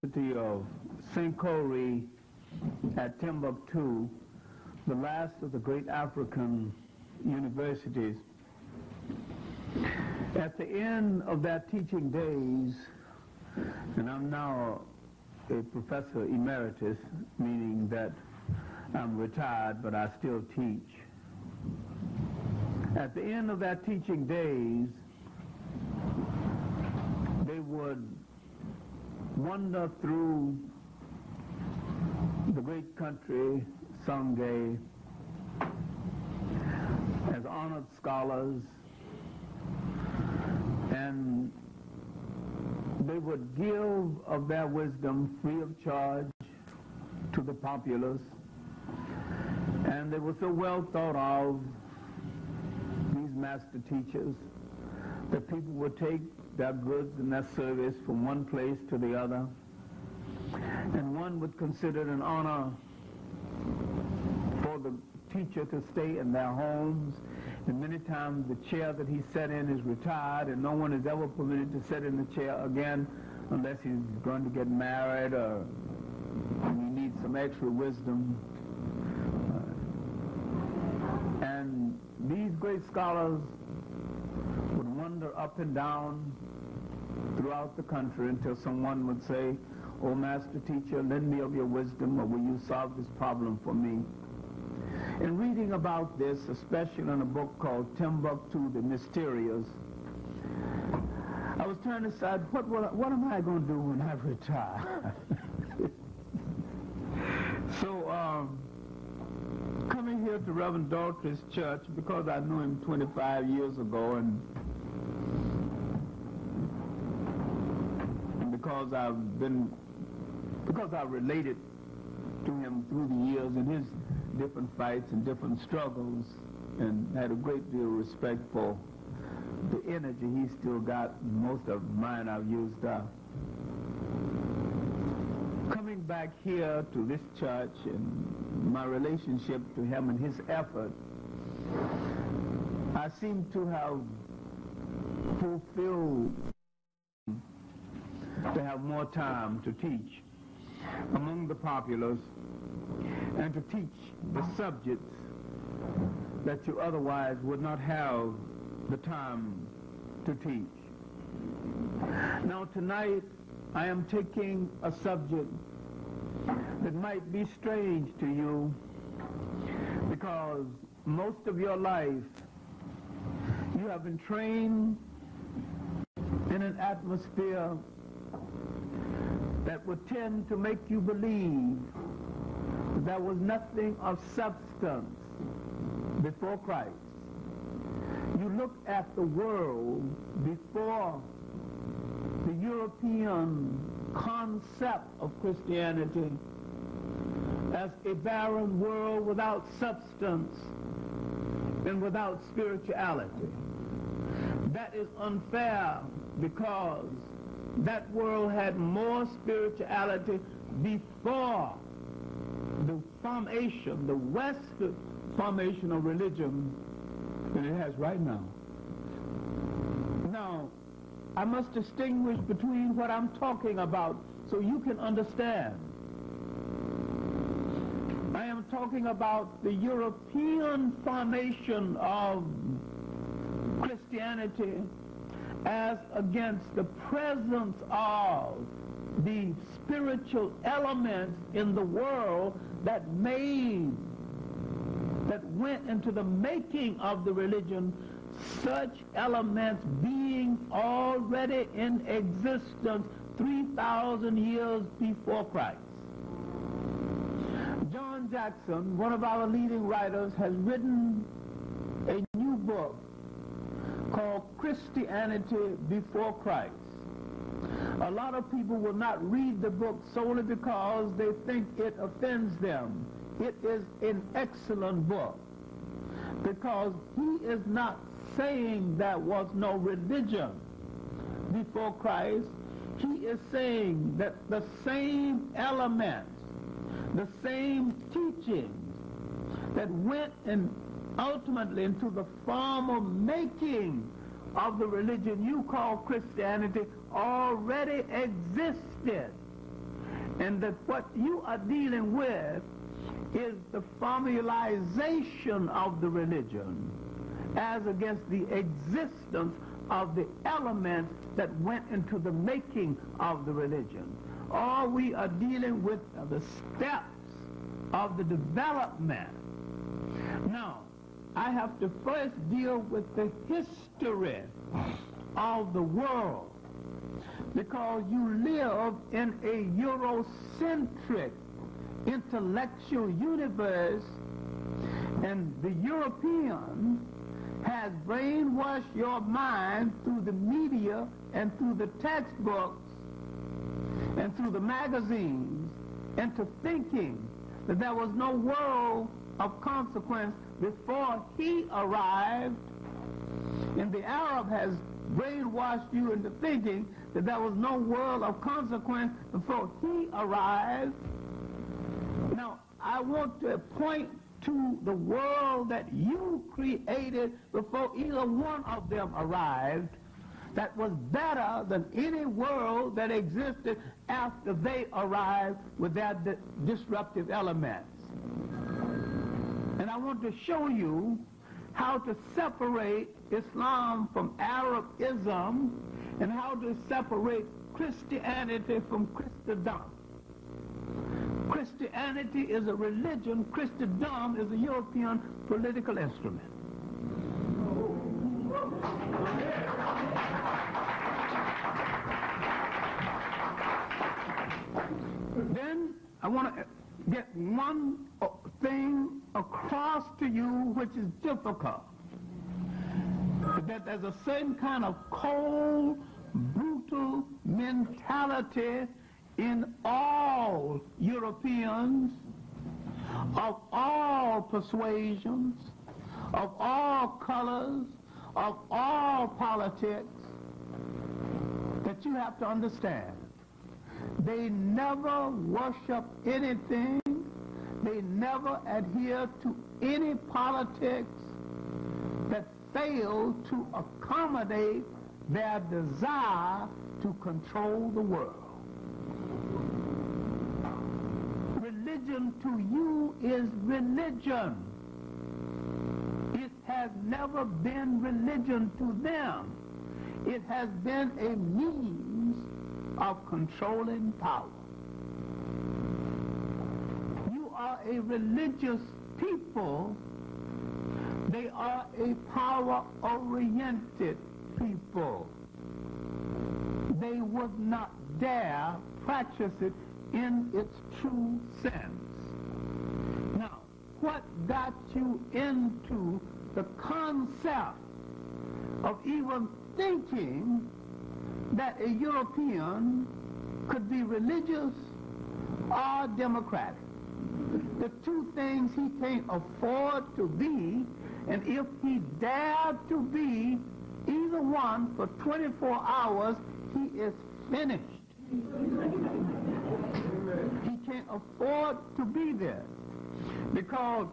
University of Sankore at Timbuktu, the last of the great African universities. At the end of that teaching days, and I'm now a professor emeritus, meaning that I'm retired, but I still teach. At the end of that teaching days, they would wander through the great country, Sangay, as honored scholars, and they would give of their wisdom free of charge to the populace, and they were so well thought of, these master teachers, that people would take their goods and their service from one place to the other, and one would consider it an honor for the teacher to stay in their homes, and many times the chair that he sat in is retired, and no one is ever permitted to sit in the chair again unless he's going to get married or he needs some extra wisdom. And these great scholars would wander up and down throughout the country until someone would say, "Oh, Master Teacher, lend me of your wisdom, or will you solve this problem for me?" In reading about this, especially in a book called Timbuktu, the Mysterious, I was trying to decide, what am I going to do when I retire? So, coming here to Reverend Daltrey's church, because I knew him 25 years ago, and because I've related to him through the years in his different fights and different struggles, and had a great deal of respect for the energy he still got. Most of mine I've used up. Coming back here to this church and my relationship to him and his effort, I seem to have fulfilled to have more time to teach among the populace and to teach the subjects that you otherwise would not have the time to teach. Now tonight I am taking a subject that might be strange to you, because most of your life you have been trained in an atmosphere that would tend to make you believe there was nothing of substance before Christ. You look at the world before the European concept of Christianity as a barren world without substance and without spirituality. That is unfair, because that world had more spirituality before the formation, the Western formation of religion, than it has right now. Now, I must distinguish between what I'm talking about so you can understand. I am talking about the European formation of Christianity as against the presence of the spiritual elements in the world that went into the making of the religion, such elements being already in existence 3,000 years before Christ. John Jackson, one of our leading writers, has written a new book called Christianity Before Christ. A lot of people will not read the book solely because they think it offends them. It is an excellent book, because he is not saying there was no religion before Christ. He is saying that the same elements, the same teachings that went in ultimately into the formal making of the religion you call Christianity already existed and that what you are dealing with is the formalization of the religion as against the existence of the elements that went into the making of the religion. All we are dealing with are the steps of the development. Now, I have to first deal with the history of the world, because you live in a Eurocentric intellectual universe, and the European has brainwashed your mind through the media and through the textbooks and through the magazines into thinking that there was no world of consequence before he arrived, and the Arab has brainwashed you into thinking that there was no world of consequence before he arrived. Now, I want to point to the world that you created before either one of them arrived, that was better than any world that existed after they arrived with their disruptive elements. And I want to show you how to separate Islam from Arabism and how to separate Christianity from Christendom. Christianity is a religion. Christendom is a European political instrument. Then I want to get one thing across to you which is difficult. That there's a certain kind of cold, brutal mentality in all Europeans, of all persuasions, of all colors, of all politics, that you have to understand. They never worship anything. They never adhere to any politics that fail to accommodate their desire to control the world. Religion to you is religion. It has never been religion to them. It has been a means of controlling power. You are a religious people. They are a power-oriented people. They would not dare practice it in its true sense. Now, what got you into the concept of even thinking that a European could be religious or democratic? The two things he can't afford to be, and if he dared to be either one for 24 hours, he is finished. He can't afford to be there, because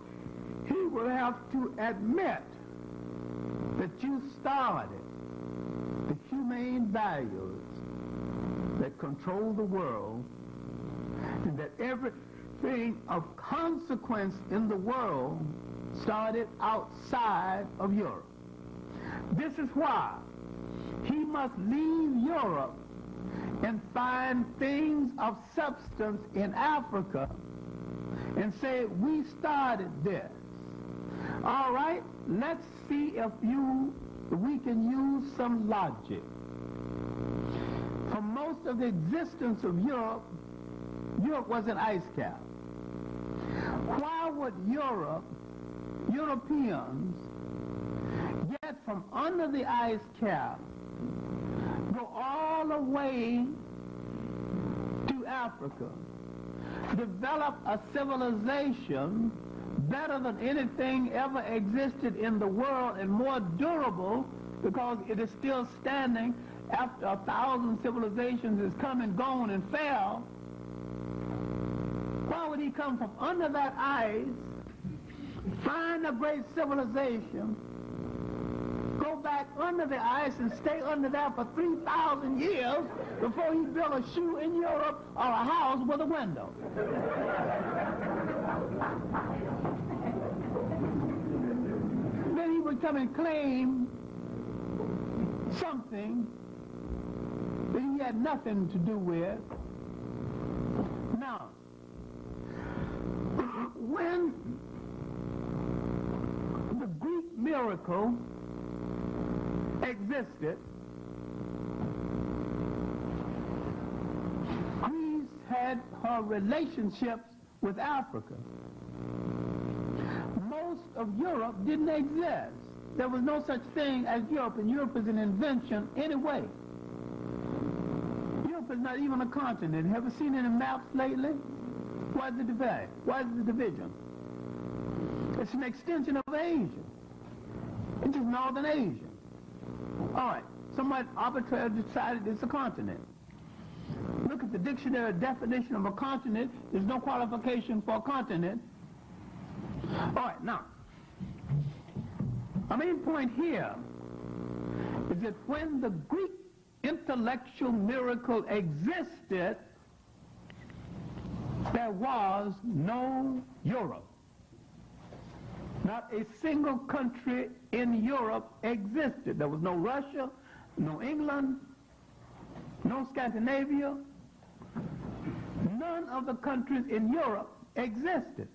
he will have to admit that you started the humane values that control the world, and that everything of consequence in the world started outside of Europe. This is why he must leave Europe and find things of substance in Africa and say, we started this. All right, let's see if we can use some logic. For most of the existence of Europe, Europe was an ice cap. Why would Europeans get from under the ice cap, go all the way to Africa, develop a civilization better than anything ever existed in the world and more durable because it is still standing after 1,000 civilizations has come and gone and fell? Why would he come from under that ice, find a great civilization, go back back under the ice and stay under there for 3,000 years before he built a shoe in Europe or a house with a window. Then he would come and claim something that he had nothing to do with. Now, when the Greek miracle existed, Greece had her relationships with Africa. Most of Europe didn't exist. There was no such thing as Europe, and Europe is an invention anyway. Europe is not even a continent. Have you seen any maps lately? Why is the divide? Why is the division? It's an extension of Asia. It's just northern Asia. All right, somebody arbitrarily decided it's a continent. Look at the dictionary definition of a continent. There's no qualification for a continent. All right, now, my main point here is that when the Greek intellectual miracle existed, there was no Europe. Not a single country in Europe existed. There was no Russia, no England, no Scandinavia. None of the countries in Europe existed.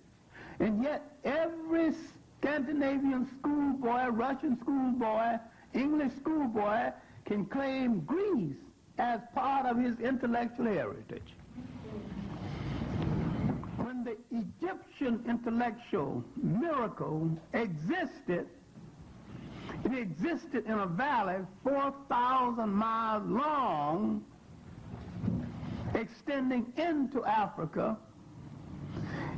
And yet every Scandinavian schoolboy, Russian schoolboy, English schoolboy can claim Greece as part of his intellectual heritage. When the Egyptian intellectual miracle existed, it existed in a valley 4,000 miles long, extending into Africa,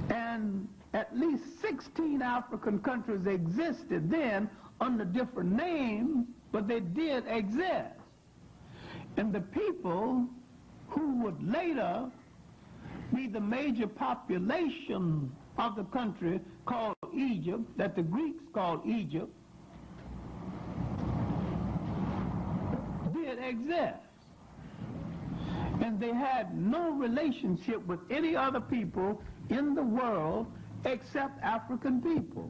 and at least 16 African countries existed then under different names, but they did exist. And the people who would later be the major population of the country called Egypt, that the Greeks called Egypt, did exist. And they had no relationship with any other people in the world except African people.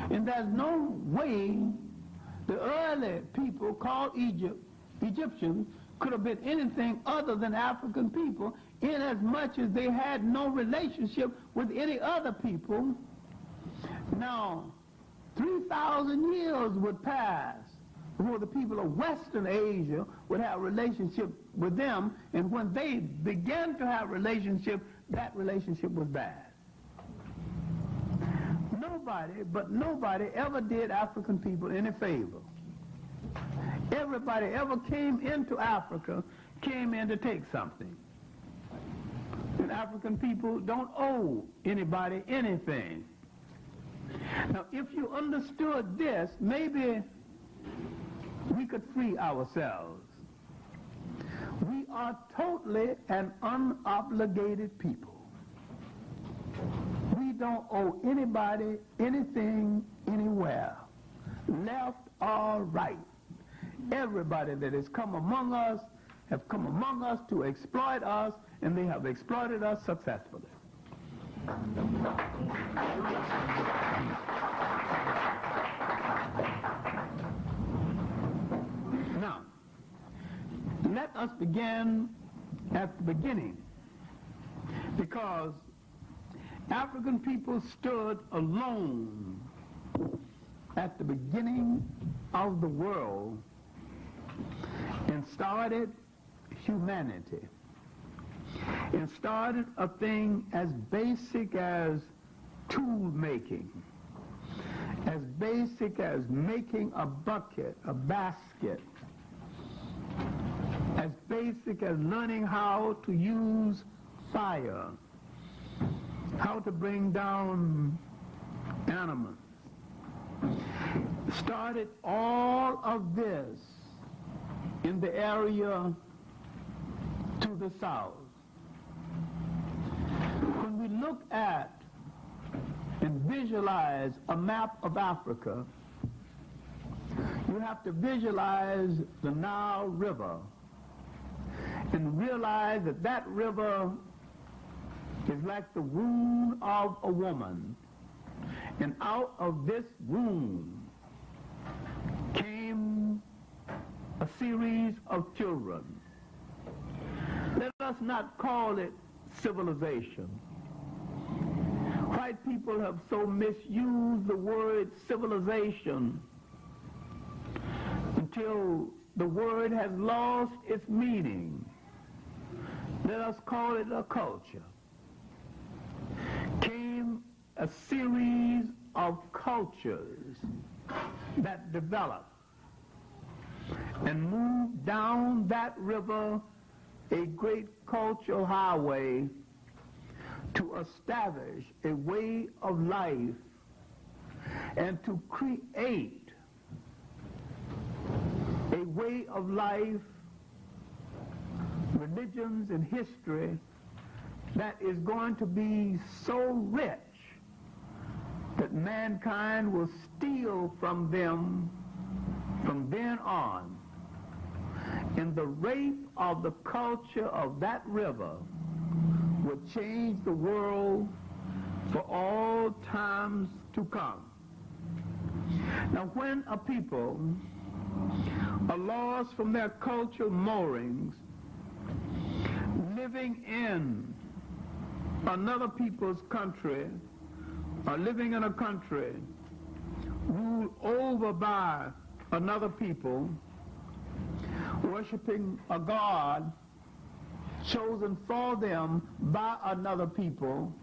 And there's no way the early people called Egyptians could have been anything other than African people, in as much as they had no relationship with any other people. Now, 3,000 years would pass before the people of Western Asia would have a relationship with them, and when they began to have relationship, that relationship was bad. Nobody ever did African people any favor. Everybody ever came into Africa came in to take something. And African people don't owe anybody anything. Now, if you understood this, maybe we could free ourselves. We are totally an unobligated people. We don't owe anybody anything anywhere, left or right. Everybody that has come among us have come among us to exploit us, and they have exploited us successfully. Now, let us begin at the beginning, because African people stood alone at the beginning of the world and started humanity, and started a thing as basic as tool making, as basic as making a bucket, a basket, as basic as learning how to use fire, how to bring down animals. Started all of this in the area to the south. When we look at and visualize a map of Africa, You have to visualize the Nile River and realize that that river is like the womb of a woman. And out of this womb came a series of children. Let us not call it civilization. White people have so misused the word civilization until the word has lost its meaning. Let us call it a culture. Came a series of cultures that developed and moved down that river, a great cultural highway, to establish a way of life and to create a way of life, religions and history that is going to be so rich that mankind will steal from them from then on. And the rape of the culture of that river would change the world for all times to come. Now, when a people are lost from their cultural moorings, living in another people's country, or living in a country ruled over by another people, worshiping a God chosen for them by another people,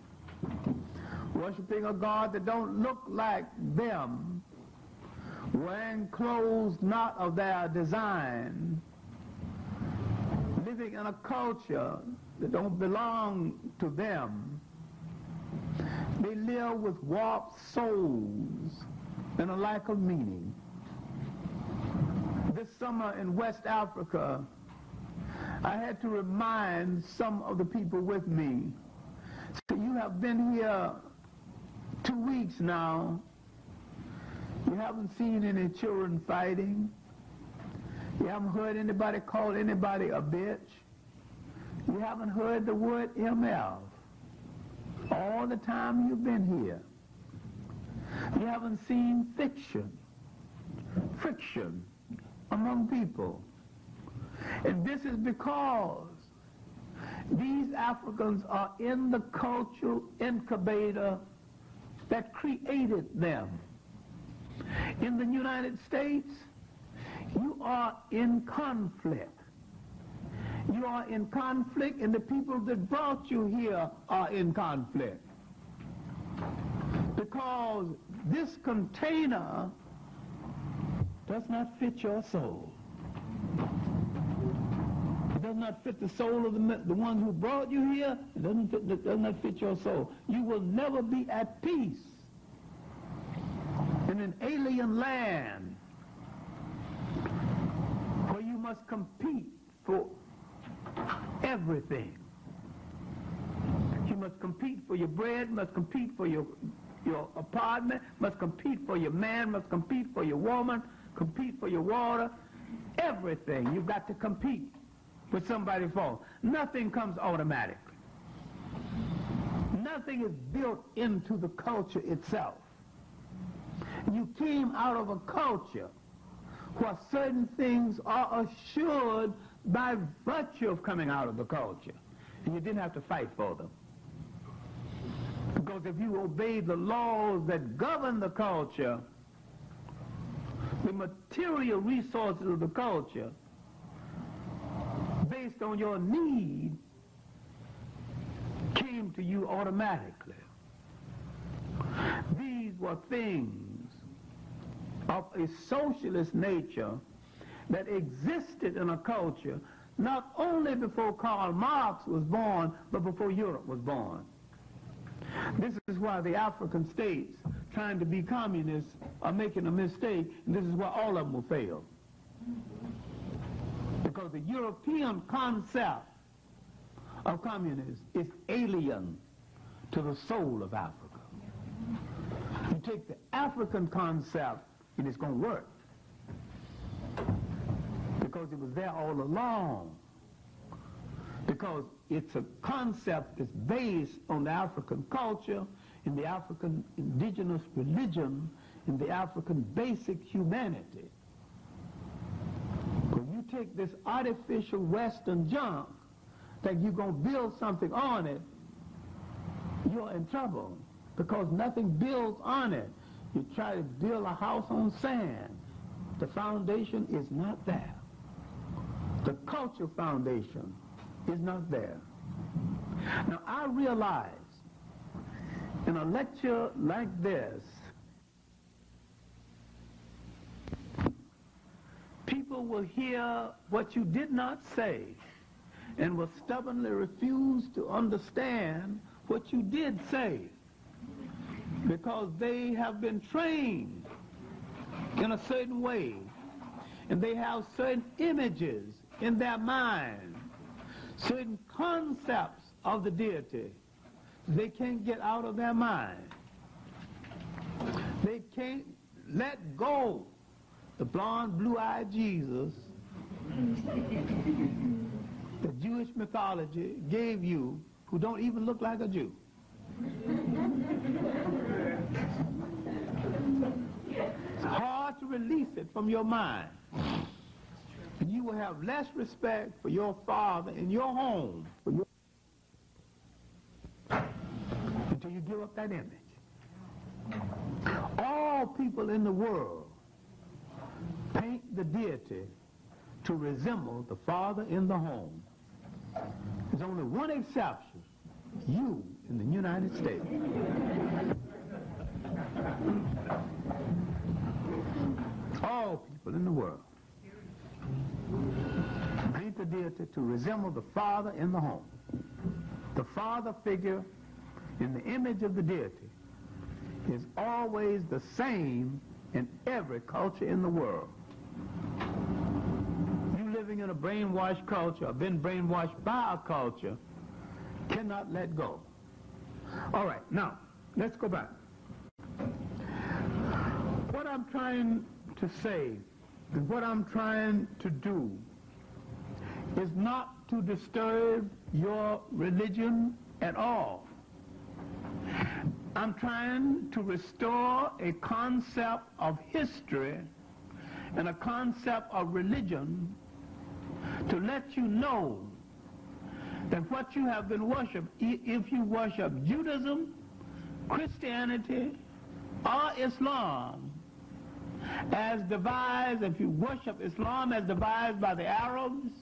worshiping a God that don't look like them, wearing clothes not of their design, living in a culture that don't belong to them. They live with warped souls and a lack of meaning. This summer in West Africa, I had to remind some of the people with me, so you have been here 2 weeks now. You haven't seen any children fighting. You haven't heard anybody call anybody a bitch. You haven't heard the word MF all the time you've been here. You haven't seen friction among people. And this is because these Africans are in the cultural incubator that created them. In the United States, you are in conflict. You are in conflict, and the people that brought you here are in conflict. Because this container does not fit your soul. It does not fit the soul of the ones who brought you here. It does not fit your soul. You will never be at peace in an alien land where you must compete for everything. You must compete for your bread, must compete for your apartment, must compete for your man, must compete for your woman, compete for your water. Everything you've got to compete with somebody for. Nothing comes automatically. Nothing is built into the culture itself. You came out of a culture where certain things are assured by virtue of coming out of the culture. And you didn't have to fight for them. Because if you obey the laws that govern the culture, the material resources of the culture, based on your need, came to you automatically. These were things of a socialist nature that existed in a culture not only before Karl Marx was born, but before Europe was born. This is why the African states trying to be communists are making a mistake, and this is why all of them will fail. Because the European concept of communism is alien to the soul of Africa. You take the African concept, and it's going to work. because it was there all along. Because it's a concept that's based on the African culture, in the African indigenous religion, in the African basic humanity. When you take this artificial Western junk, that you're going to build something on it, you're in trouble, because nothing builds on it. You try to build a house on sand. The foundation is not there. The culture foundation is not there. Now, I realize in a lecture like this, people will hear what you did not say and will stubbornly refuse to understand what you did say, because they have been trained in a certain way, and they have certain images in their mind, certain concepts of the deity they can't get out of their mind. They can't let go the blonde, blue-eyed Jesus the Jewish mythology gave you, who don't even look like a Jew. It's hard to release it from your mind. And you will have less respect for your father in your home until you give up that image. All people in the world paint the deity to resemble the father in the home. There's only one exception: you in the United States. All people in the world paint the deity to resemble the father in the home. The father figure in the image of the deity is always the same in every culture in the world. You living in a brainwashed culture, or been brainwashed by a culture, cannot let go. All right, now, let's go back. What I'm trying to say, and what I'm trying to do, is not to disturb your religion at all. I'm trying to restore a concept of history and a concept of religion to let you know that what you have been worshiping, if you worship Judaism, Christianity, or Islam, as devised, if you worship Islam as devised by the Arabs,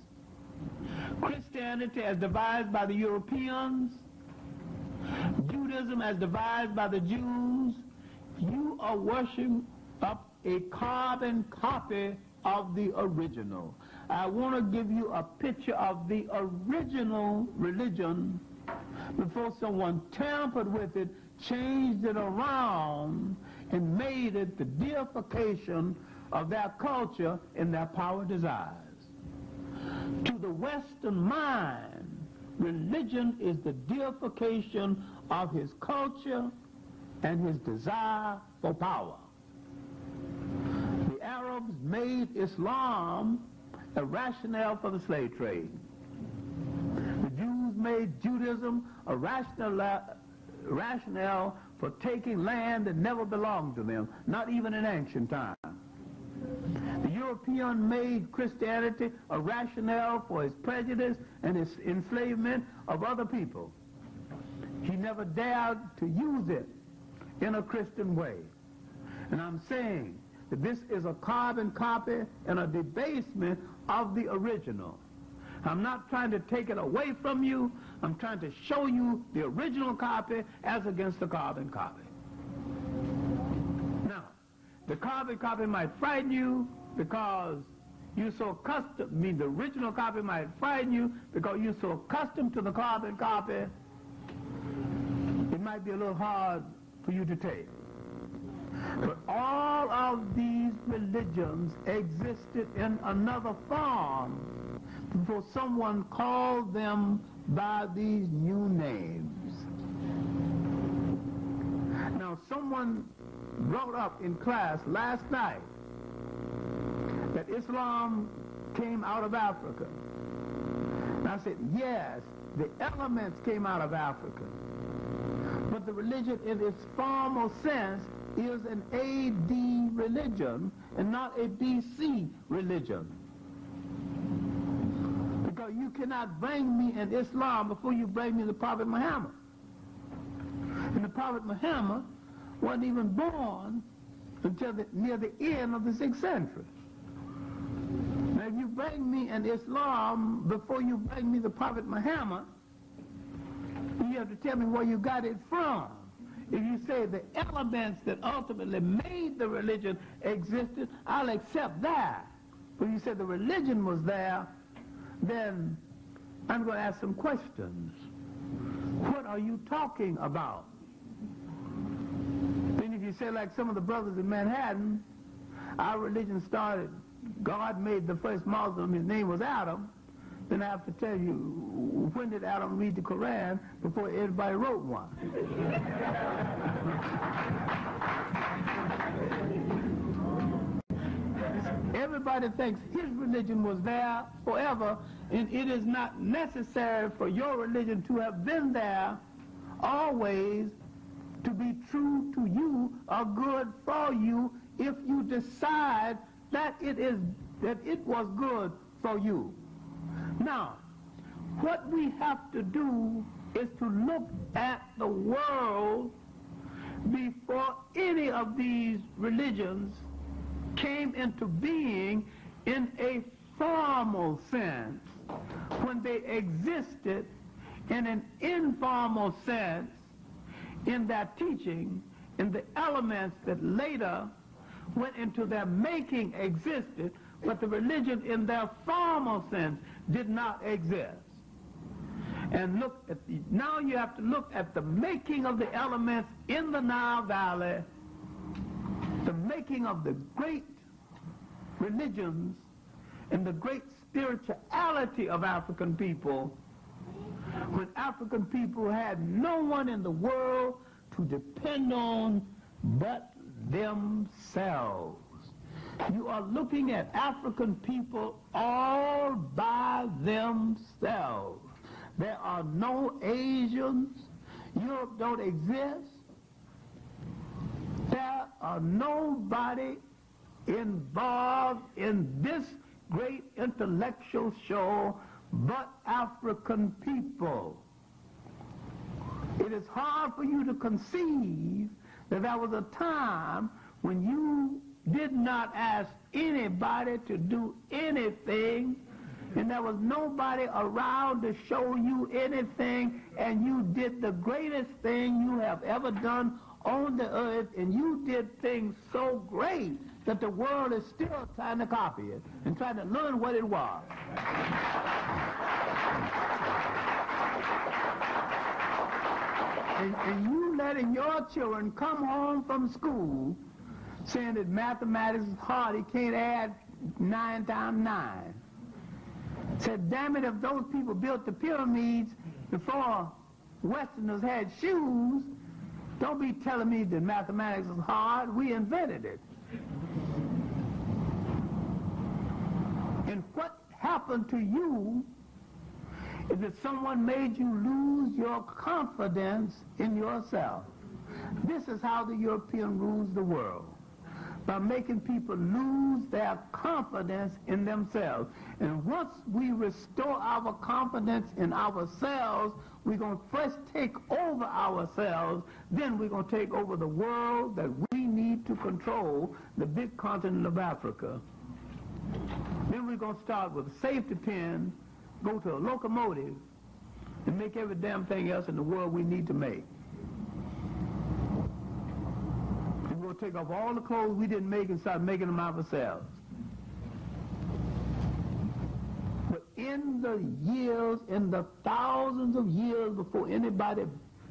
Christianity as devised by the Europeans, Judaism as devised by the Jews, you are worshiping up a carbon copy of the original. I want to give you a picture of the original religion before someone tampered with it, changed it around, and made it the deification of their culture and their power desires. To the Western mind, religion is the deification of his culture and his desire for power. The Arabs made Islam a rationale for the slave trade. The Jews made Judaism a rationale for taking land that never belonged to them, not even in ancient times. The European made Christianity a rationale for his prejudice and his enslavement of other people. He never dared to use it in a Christian way. And I'm saying that this is a carbon copy and a debasement of the original. I'm not trying to take it away from you. I'm trying to show you the original copy as against the carbon copy. Now, the carbon copy might frighten you because you're so accustomed, the original copy might frighten you because you're so accustomed to the carbon copy, it might be a little hard for you to take. But all of these religions existed in another form before someone called them by these new names. Now, someone brought up in class last night that Islam came out of Africa. And I said, yes, the elements came out of Africa. But the religion in its formal sense is an AD religion and not a BC religion. Because you cannot bring me in Islam before you bring me the Prophet Muhammad. And the Prophet Muhammad wasn't even born until near the end of the 6th century. Now if you bring me in Islam before you bring me the Prophet Muhammad, you have to tell me where you got it from. If you say the elements that ultimately made the religion existed, I'll accept that. But you said the religion was there, then I'm going to ask some questions. What are you talking about? Then if you say like some of the brothers in Manhattan, our religion started, God made the first Muslim, his name was Adam, then I have to tell you, when did Adam read the Quran before everybody wrote one? Everybody thinks his religion was there forever, and it is not necessary for your religion to have been there always to be true to you or good for you if you decide that it was good for you. Now, what we have to do is to look at the world before any of these religions came into being in a formal sense, when they existed in an informal sense in their teaching, in the elements that later went into their making existed, but the religion in their formal sense did not exist. And look at now you have to look at the making of the elements in the Nile Valley, the making of the great religions and the great spirituality of African people, when African people had no one in the world to depend on but themselves. You are looking at African people all by themselves. There are no Asians. Europe don't exist. There are nobody involved in this great intellectual show but African people. It is hard for you to conceive that there was a time when you did not ask anybody to do anything, and there was nobody around to show you anything, and you did the greatest thing you have ever done on the earth, and you did things so great that the world is still trying to copy it and trying to learn what it was. And you letting your children come home from school saying that mathematics is hard, he can't add 9 times 9. Said, damn it, if those people built the pyramids before Westerners had shoes, don't be telling me that mathematics is hard. We invented it. And what happened to you is that someone made you lose your confidence in yourself. This is how the European rules the world, by making people lose their confidence in themselves. And once we restore our confidence in ourselves, we're going to first take over ourselves, then we're going to take over the world that we need to control, the big continent of Africa. Then we're going to start with a safety pin, go to a locomotive, and make every damn thing else in the world we need to make. And we'll take off all the clothes we didn't make and start making them ourselves. But in the years, in the thousands of years before anybody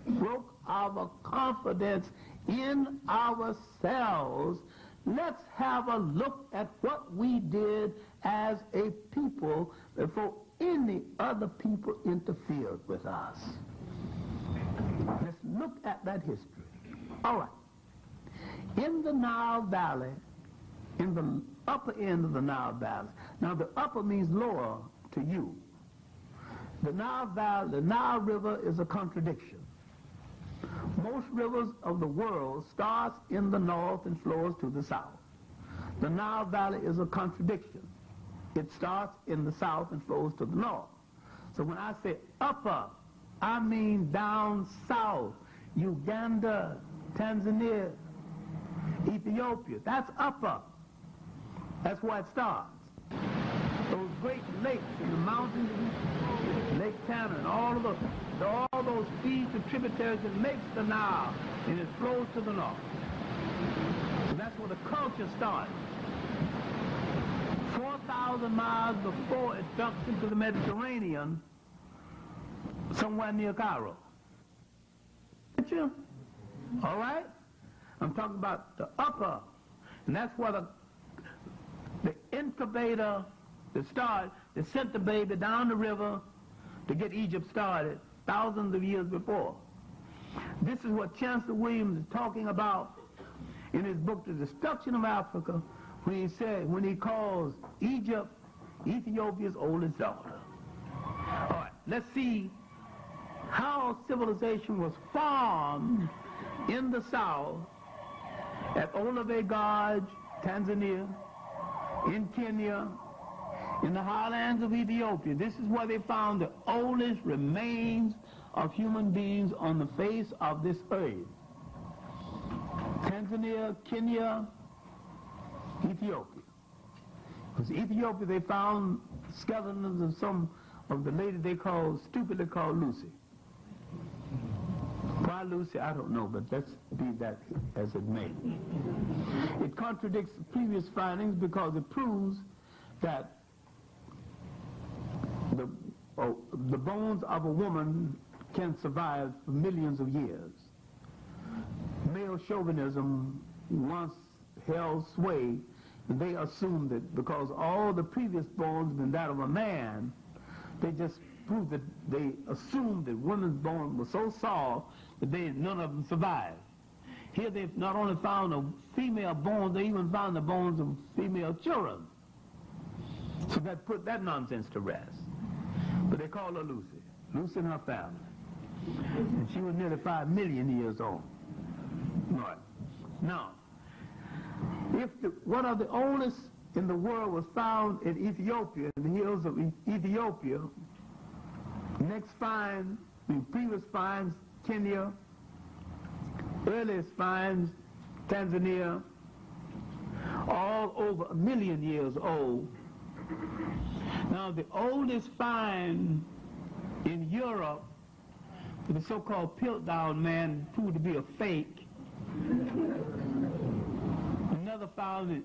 broke our confidence in ourselves, let's have a look at what we did as a people before any other people interfered with us. Let's look at that history. All right. In the Nile Valley, in the upper end of the Nile Valley. Now the upper means lower to you. The Nile Valley, the Nile River is a contradiction. Most rivers of the world starts in the north and flows to the south. The Nile Valley is a contradiction. It starts in the south and flows to the north. So when I say upper, I mean down south, Uganda, Tanzania, Ethiopia. That's upper. That's where it starts. Those great lakes in the mountains, Lake Tanner, and all those feeds and tributaries that makes the Nile, and it flows to the north. So that's where the culture starts. 4,000 miles before it dumps into the Mediterranean, somewhere near Cairo. All right? I'm talking about the upper, and that's where the incubator that started, that sent the baby down the river to get Egypt started thousands of years before. This is what Chancellor Williams is talking about in his book, The Destruction of Africa, when he calls Egypt Ethiopia's oldest daughter. All right, let's see how civilization was formed in the south at Olave Gorge, Tanzania, in Kenya, in the highlands of Ethiopia. This is where they found the oldest remains of human beings on the face of this earth. Tanzania, Kenya, Ethiopia. Because Ethiopia, they found skeletons of some of the lady they stupidly called Lucy. Why Lucy, I don't know, but let's be that as it may. It contradicts previous findings because it proves that the bones of a woman can survive for millions of years. Male chauvinism once held sway, and they assumed that because all the previous bones have been that of a man, they just proved that they assumed that women's bones were so soft that none of them survived. Here they've not only found a female bones, they even found the bones of female children. So that put that nonsense to rest. But they call her Lucy. Lucy and her family. And she was nearly 5 million years old. All right. Now, if one of the oldest in the world was found in Ethiopia, in the hills of Ethiopia, next find, the previous finds, Kenya, earliest finds, Tanzania, all over 1 million years old. Now the oldest find in Europe, the so-called Piltdown man proved to be a fake. Another found,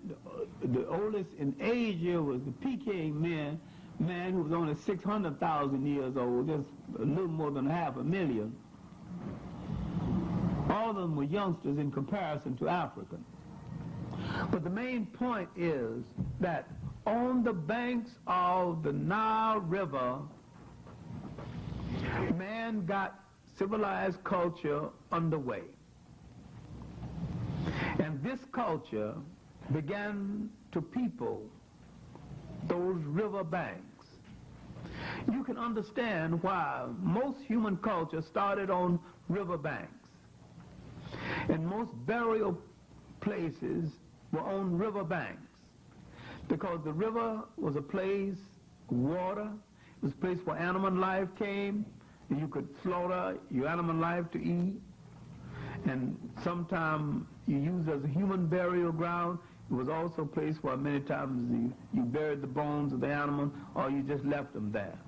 the oldest in Asia was the Peking man who was only 600,000 years old, just a little more than 500,000. All of them were youngsters in comparison to African. But the main point is that on the banks of the Nile River, man got civilized culture underway. And this culture began to people those river banks. You can understand why most human culture started on river banks. And most burial places were on river banks, because the river was a place of water, it was a place where animal life came, and you could slaughter your animal life to eat, and sometimes you used as a human burial ground. It was also a place where many times you buried the bones of the animal, or you just left them there.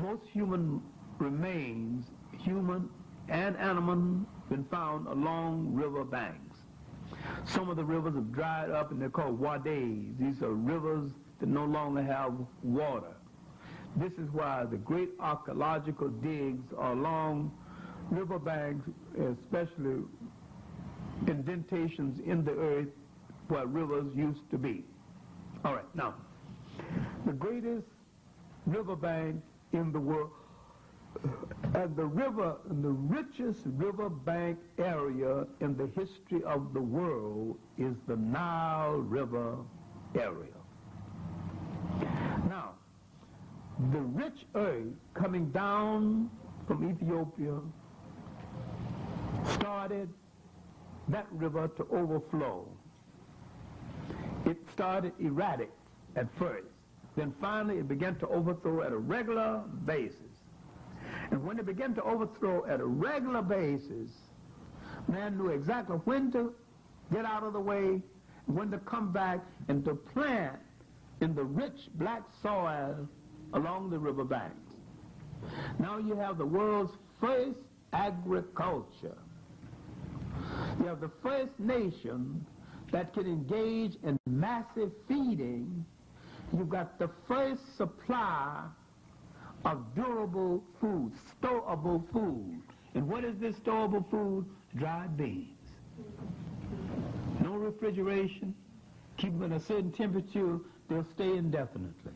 Most human remains, human and animal, been found along river banks. Some of the rivers have dried up and they're called wadis. These are rivers that no longer have water. This is why the great archaeological digs are along river banks, especially indentations in the earth where rivers used to be. All right, now, the greatest riverbank in the world And the richest riverbank area in the history of the world is the Nile River area. Now, the rich earth coming down from Ethiopia started that river to overflow. It started erratic at first. Then finally it began to overthrow at a regular basis. And when it began to overthrow at a regular basis, man knew exactly when to get out of the way, when to come back and to plant in the rich black soil along the riverbanks. Now you have the world's first agriculture. You have the first nation that can engage in massive feeding. You've got the first supply of durable food, storable food. And what is this storable food? Dried beans. No refrigeration. Keep them at a certain temperature, they'll stay indefinitely.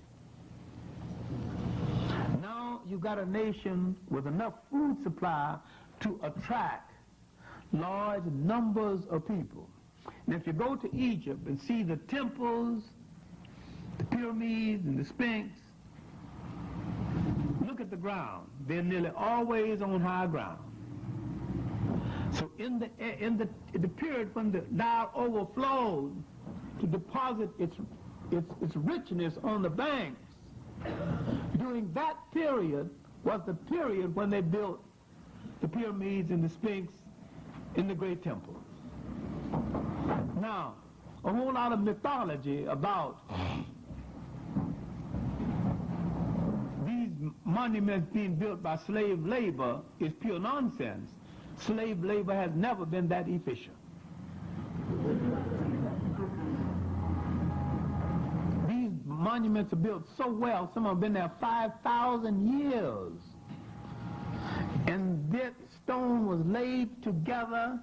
Now you've got a nation with enough food supply to attract large numbers of people. And if you go to Egypt and see the temples, the pyramids and the Sphinx, look at the ground. They're nearly always on high ground. So in the period when the Nile overflowed to deposit its richness on the banks, during that period was the period when they built the pyramids and the Sphinx in the great temples. Now, a whole lot of mythology about these monuments being built by slave labor is pure nonsense. Slave labor has never been that efficient. These monuments are built so well, some have been there 5,000 years. And that stone was laid together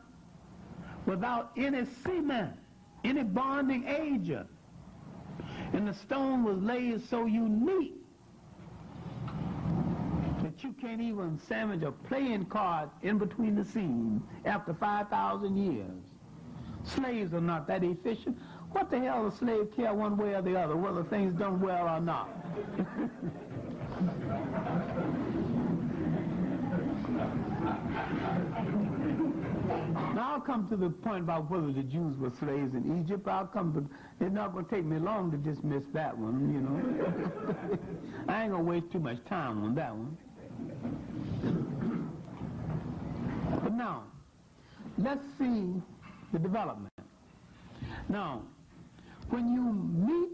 without any cement, any bonding agent. And the stone was laid so unique that you can't even sandwich a playing card in between the seams after 5,000 years. Slaves are not that efficient. What the hell does a slave care one way or the other, whether things done well or not? Now I'll come to the point about whether the Jews were slaves in Egypt. It's not going to take me long to dismiss that one, you know. I ain't going to waste too much time on that one. But now, let's see the development. Now, when you meet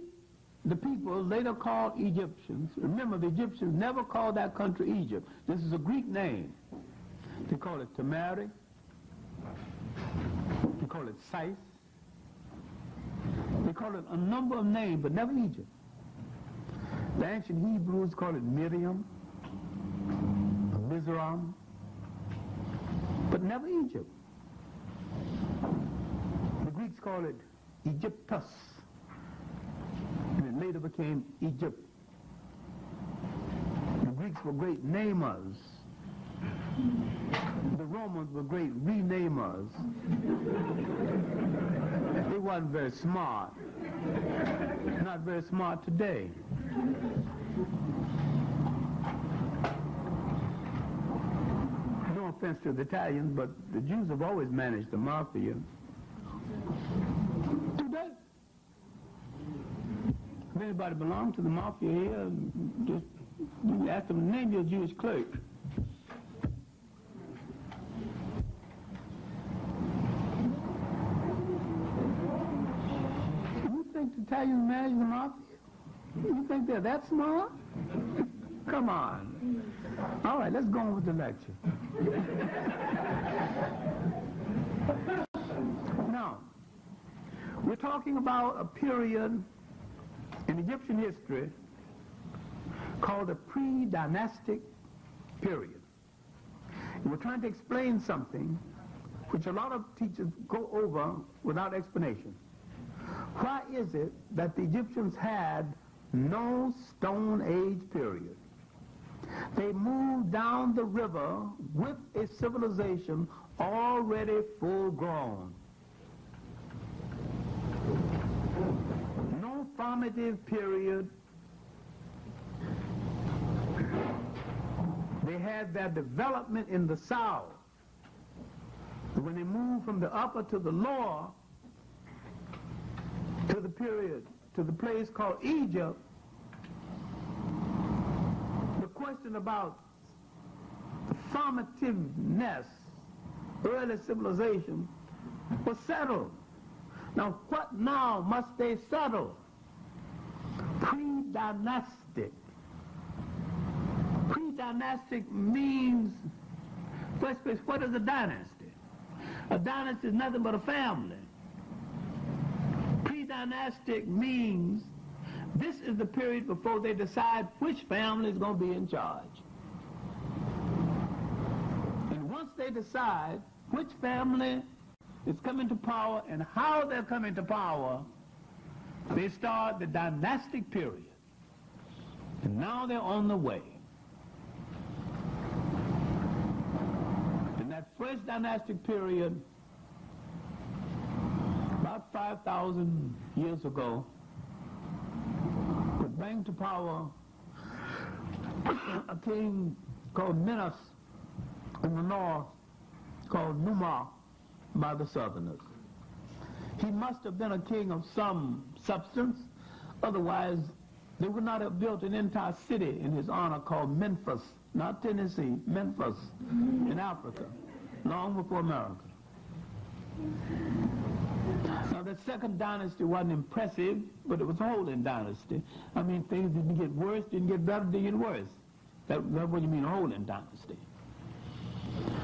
the people later called Egyptians, remember the Egyptians never called that country Egypt. This is a Greek name. They call it Tamari. They call it Sais. They call it a number of names, but never Egypt. The ancient Hebrews call it Miriam, Mizraim, but never Egypt. The Greeks call it Egyptus, and it later became Egypt. The Greeks were great namers. The Romans were great renamers. They wasn't very smart. Not very smart today. No offense to the Italians, but the Jews have always managed the mafia. Today. If anybody belongs to the mafia here, just you ask them to name your Jewish clerk. Italians manage the mafia? You think they're that smart? Come on. All right, let's go on with the lecture. Now, we're talking about a period in Egyptian history called the pre-dynastic period. And we're trying to explain something which a lot of teachers go over without explanation. Why is it that the Egyptians had no Stone Age period? They moved down the river with a civilization already full grown. No formative period. They had their development in the south. When they moved from the upper to the lower, to the period, to the place called Egypt, the question about formativeness, early civilization, was settled. Now, what now must they settle? Pre-dynastic. Pre-dynastic means, first place, what is a dynasty? A dynasty is nothing but a family. Pre-dynastic means this is the period before they decide which family is going to be in charge. And once they decide which family is coming to power and how they're coming to power, they start the dynastic period. And now they're on the way. In that first dynastic period, about 5,000 years ago, would bring to power a king called Minos in the north, called Numa by the southerners. He must have been a king of some substance, otherwise they would not have built an entire city in his honor called Memphis, not Tennessee, Memphis in Africa, long before America. Now the second dynasty wasn't impressive, but it was a holding dynasty. I mean, things didn't get worse, didn't get better, didn't get worse. That's what you mean, a holding dynasty.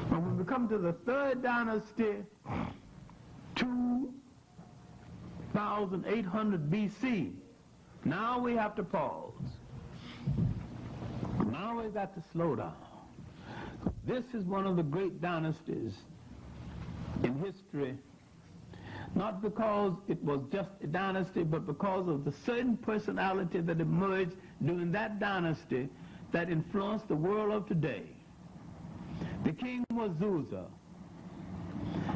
But when we come to the third dynasty, 2,800 BC, now we have to pause. Now we've got to slow down. This is one of the great dynasties in history, not because it was just a dynasty, but because of the certain personality that emerged during that dynasty that influenced the world of today. The king was Zusa.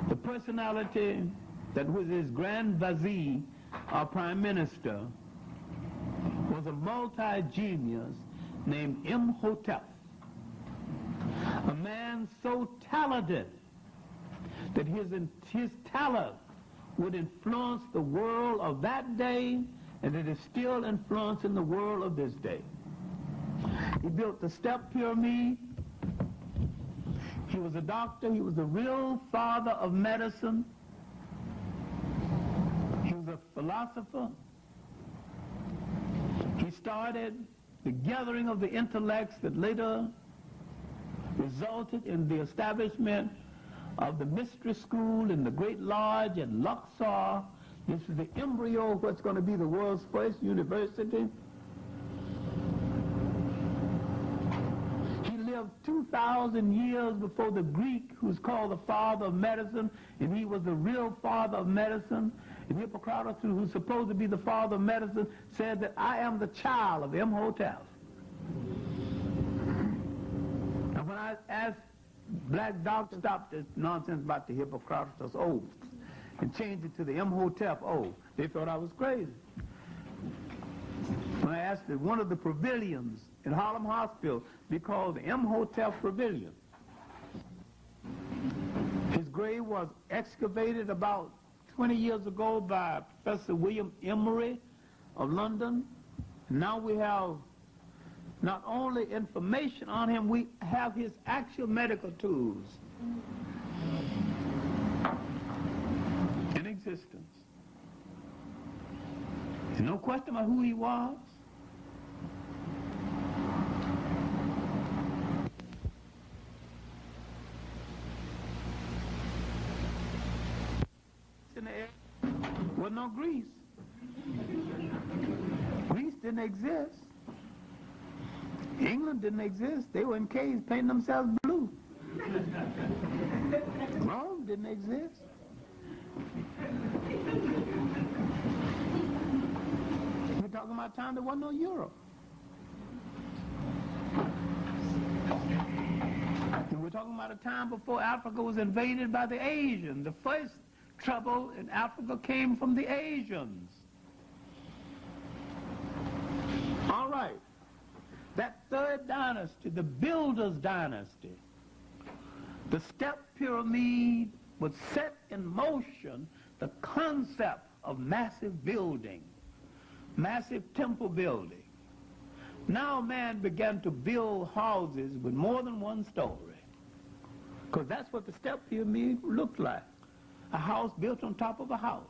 The personality that was his grand vizier, our prime minister, was a multi-genius named Imhotep. A man so talented that his talent would influence the world of that day, and it is still influencing the world of this day. He built the step pyramid. He was a doctor. He was the real father of medicine. He was a philosopher. He started the gathering of the intellects that later resulted in the establishment of the mystery school in the Great Lodge at Luxor. This is the embryo of what's going to be the world's first university. He lived 2,000 years before the Greek, who's called the father of medicine, and he was the real father of medicine. And Hippocrates, who's supposed to be the father of medicine, said that I am the child of Imhotep. And when I asked black doctors, stop this nonsense about the Hippocrates oath and change it to the Imhotep oath, they thought I was crazy. When I asked that one of the pavilions in Harlem Hospital be called the Imhotep Pavilion. His grave was excavated about 20 years ago by Professor William Emery of London. Now we have not only information on him, we have his actual medical tools in existence. There's no question about who he was. In the air was no Greece. Greece didn't exist. England didn't exist. They were in caves painting themselves blue. Rome didn't exist. We're talking about time there wasn't no Europe. talking about a time before Africa was invaded by the Asians. The first trouble in Africa came from the Asians. All right. That third dynasty, the Builders dynasty, the step pyramid would set in motion the concept of massive building, massive temple building. Now man began to build houses with more than one story, because that's what the step pyramid looked like, a house built on top of a house.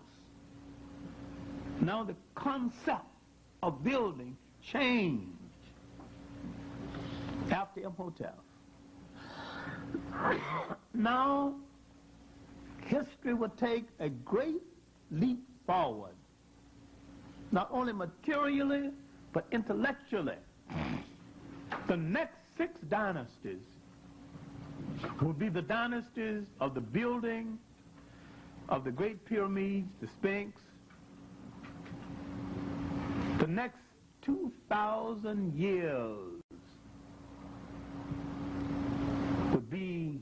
Now the concept of building changed after Imhotep. Now history would take a great leap forward, not only materially but intellectually. The next 6 dynasties will be the dynasties of the building of the great pyramids, the Sphinx. The next 2,000 years would be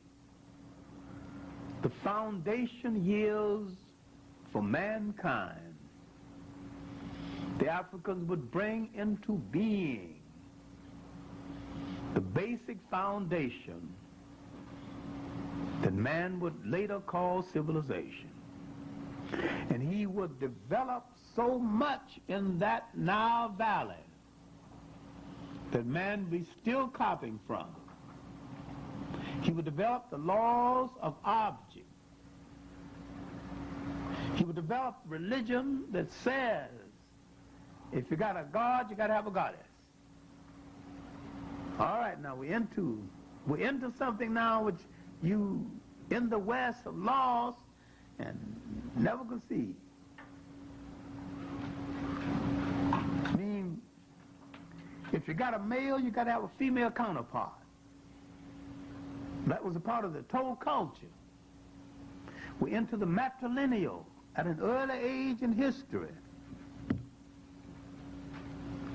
the foundation years for mankind. The Africans would bring into being the basic foundation that man would later call civilization. And he would develop so much in that Nile Valley that man be still copying from. He would develop the laws of object. He would develop religion that says, if you got a god, you got to have a goddess. All right, now we're into something now which you in the West have lost and never could see. I mean, if you got a male, you got to have a female counterpart. That was a part of the total culture. We're into the matrilineal at an early age in history.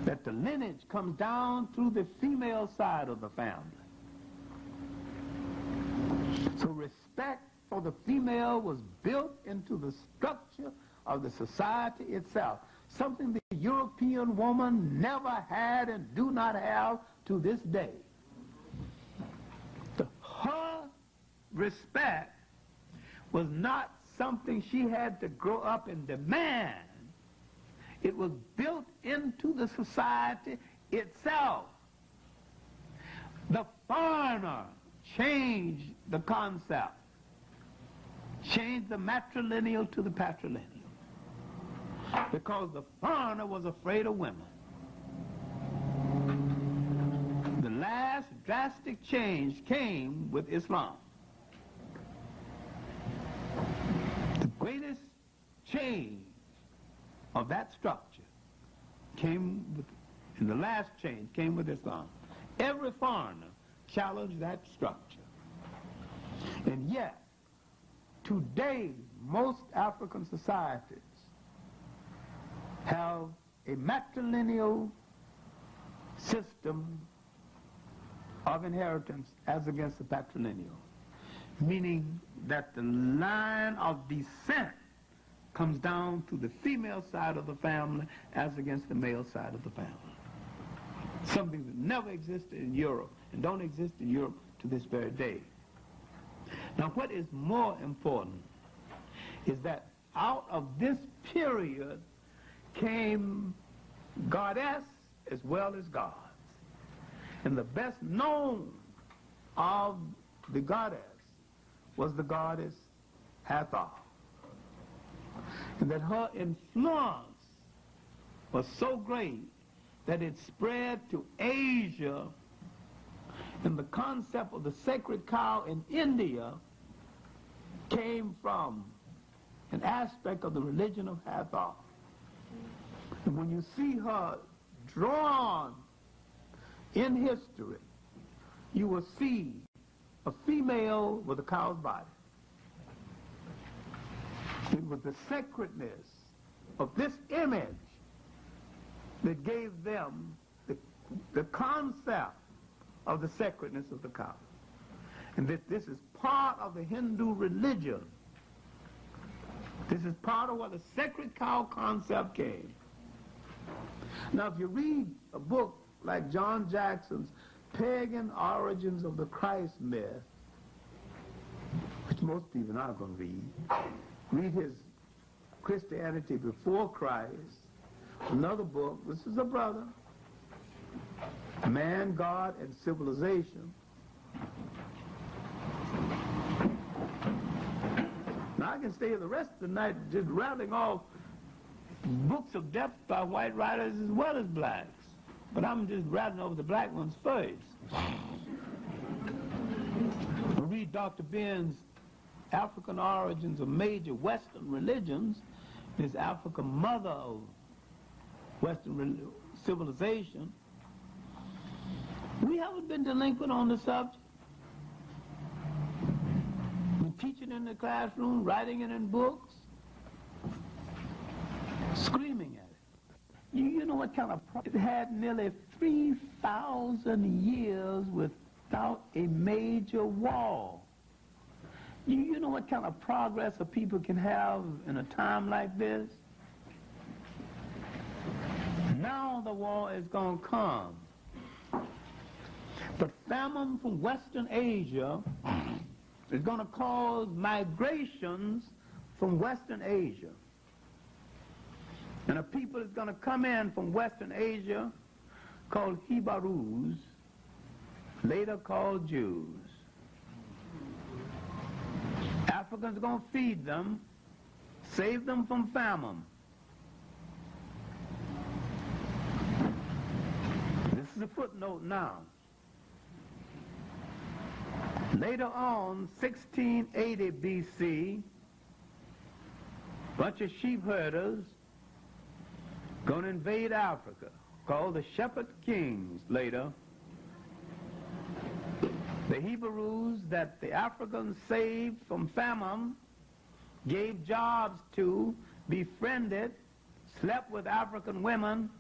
That the lineage comes down through the female side of the family. So respect for the female was built into the structure of the society itself, something the European woman never had and do not have to this day. Her respect was not something she had to grow up and demand. It was built into the society itself. The foreigner changed the concept, changed the matrilineal to the patrilineal, because the foreigner was afraid of women. The last drastic change came with Islam. The greatest change of that structure came with, and the last change came with Islam. Every foreigner challenged that structure. And yet, today, most African societies have a matrilineal system of inheritance as against the patrilineal, meaning that the line of descent comes down to the female side of the family as against the male side of the family. Something that never existed in Europe and don't exist in Europe to this very day. Now, what is more important is that out of this period came goddess as well as gods. And the best known of the goddess was the goddess Hathor. And that her influence was so great that it spread to Asia, and the concept of the sacred cow in India came from an aspect of the religion of Hathor. And when you see her drawn in history, you will see a female with a cow's body. It was the sacredness of this image that gave them the concept of the sacredness of the cow. And this is part of the Hindu religion. This is part of where the sacred cow concept came. Now, if you read a book like John Jackson's Pagan Origins of the Christ Myth, which most people are not going to read his Christianity Before Christ, another book, this is a brother, Man, God, and Civilization. Now, I can stay the rest of the night just rattling off books of depth by white writers as well as blacks. But I'm just rattling over the black ones first. Read Dr. Ben's African Origins of Major Western Religions. Is Africa mother of Western civilization? We haven't been delinquent on the subject. We're teaching in the classroom, writing it in books, screaming at it. You know what kind of it had nearly 3,000 years without a major war. You know what kind of progress a people can have in a time like this? Now the war is going to come. But famine from Western Asia is going to cause migrations from Western Asia. And a people is going to come in from Western Asia called Hebrews, later called Jews. Africans are going to feed them, save them from famine. This is a footnote now. Later on, 1680 BC, a bunch of sheep herders going to invade Africa, called the Shepherd Kings later. The Hebrews that the Africans saved from famine, gave jobs to, befriended, slept with African women,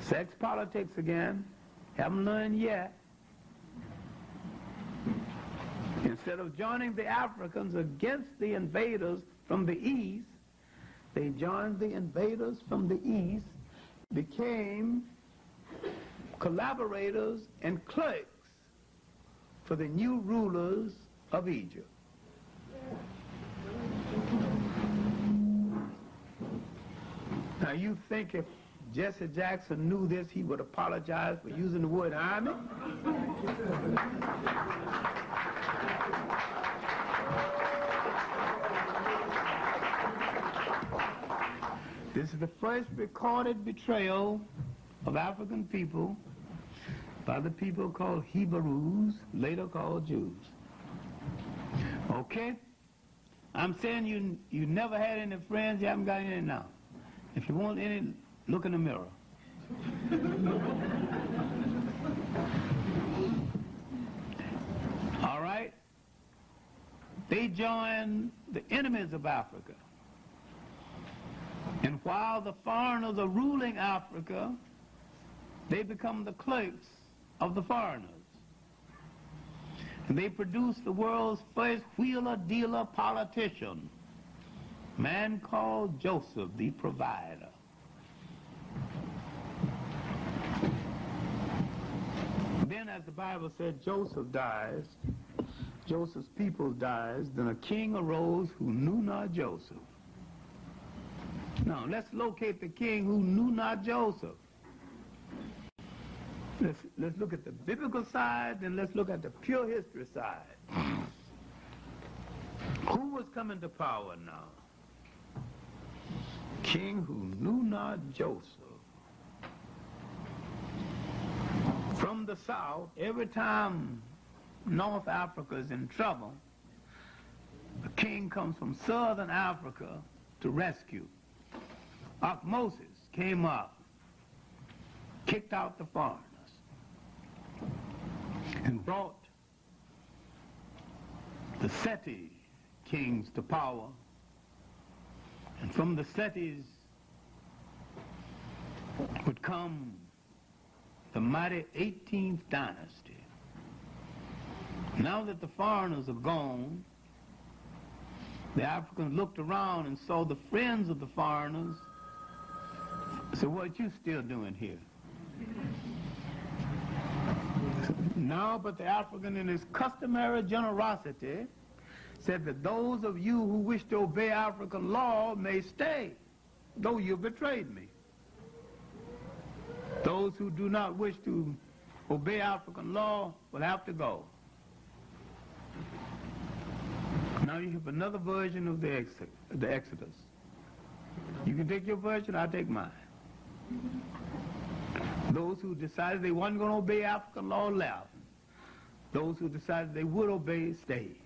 sex politics again, haven't learned yet. Instead of joining the Africans against the invaders from the east, they joined the invaders from the east, became collaborators and clerks for the new rulers of Egypt. Now you think if Jesse Jackson knew this, he would apologize for using the word army? This is the first recorded betrayal of African people by the people called Hebrews, later called Jews. Okay? I'm saying you never had any friends, you haven't got any now. If you want any, look in the mirror. All right? They joined the enemies of Africa. And while the foreigners are ruling Africa, they become the clerks of the foreigners. And they produce the world's first wheeler-dealer politician, a man called Joseph, the provider. Then, as the Bible said, Joseph dies, Joseph's people dies, then a king arose who knew not Joseph. Now, let's locate the king who knew not Joseph. Let's look at the biblical side, then let's look at the pure history side. Who was coming to power now? King who knew not Joseph. From the south, every time North Africa is in trouble, the king comes from southern Africa to rescue. Moses came up, kicked out the foreigners, and brought the Seti kings to power. And from the Setis would come the mighty 18th dynasty, Now that the foreigners are gone, the Africans looked around and saw the friends of the foreigners. So what you still doing here? Now, but the African in his customary generosity said that those of you who wish to obey African law may stay, though you betrayed me. Those who do not wish to obey African law will have to go. Now you have another version of the Exodus. You can take your version, I'll take mine. Those who decided they weren't going to obey African law left. Those who decided they would obey stayed.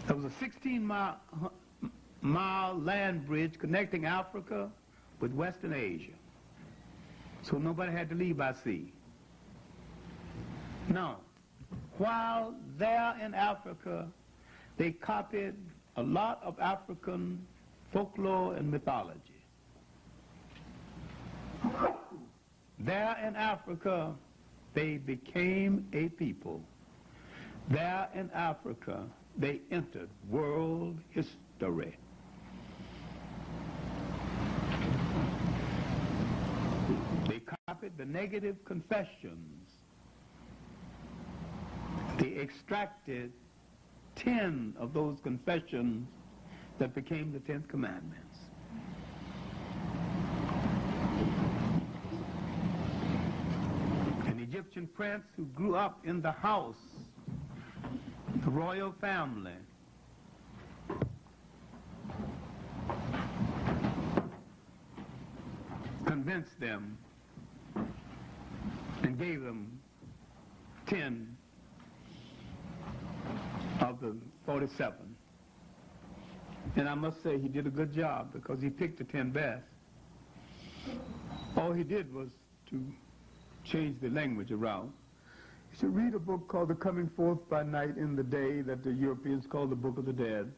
There was a 16-mile land bridge connecting Africa with Western Asia. So nobody had to leave by sea. Now, while there in Africa, they copied a lot of African folklore and mythology. There in Africa, they became a people. There in Africa, they entered world history. They copied the negative confessions. They extracted 10 of those confessions that became the 10th Commandments. An Egyptian prince who grew up in the house, the royal family, convinced them and gave them 10 of the 47. And I must say he did a good job because he picked the 10 best. All he did was to change the language around. You should read a book called The Coming Forth by Night in the Day that the Europeans call the Book of the Dead.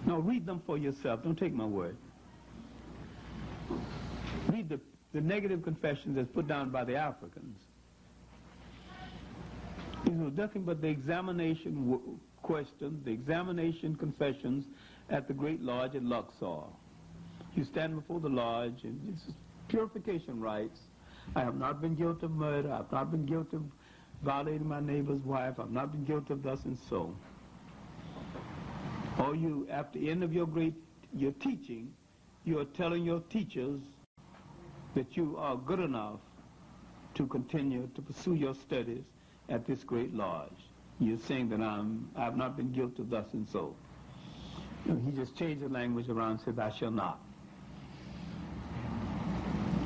No, read them for yourself. Don't take my word. Read the negative confessions that's put down by the Africans. These were nothing but the examination questions, the examination confessions at the Great Lodge at Luxor. You stand before the lodge, and it's purification rites. I have not been guilty of murder. I've not been guilty of violating my neighbor's wife. I've not been guilty of thus and so. Or you, after the end of your teaching, you are telling your teachers that you are good enough to continue to pursue your studies at this great lodge. You're saying that I have not been guilty of thus and so. You know, he just changed the language around and said, "I shall not."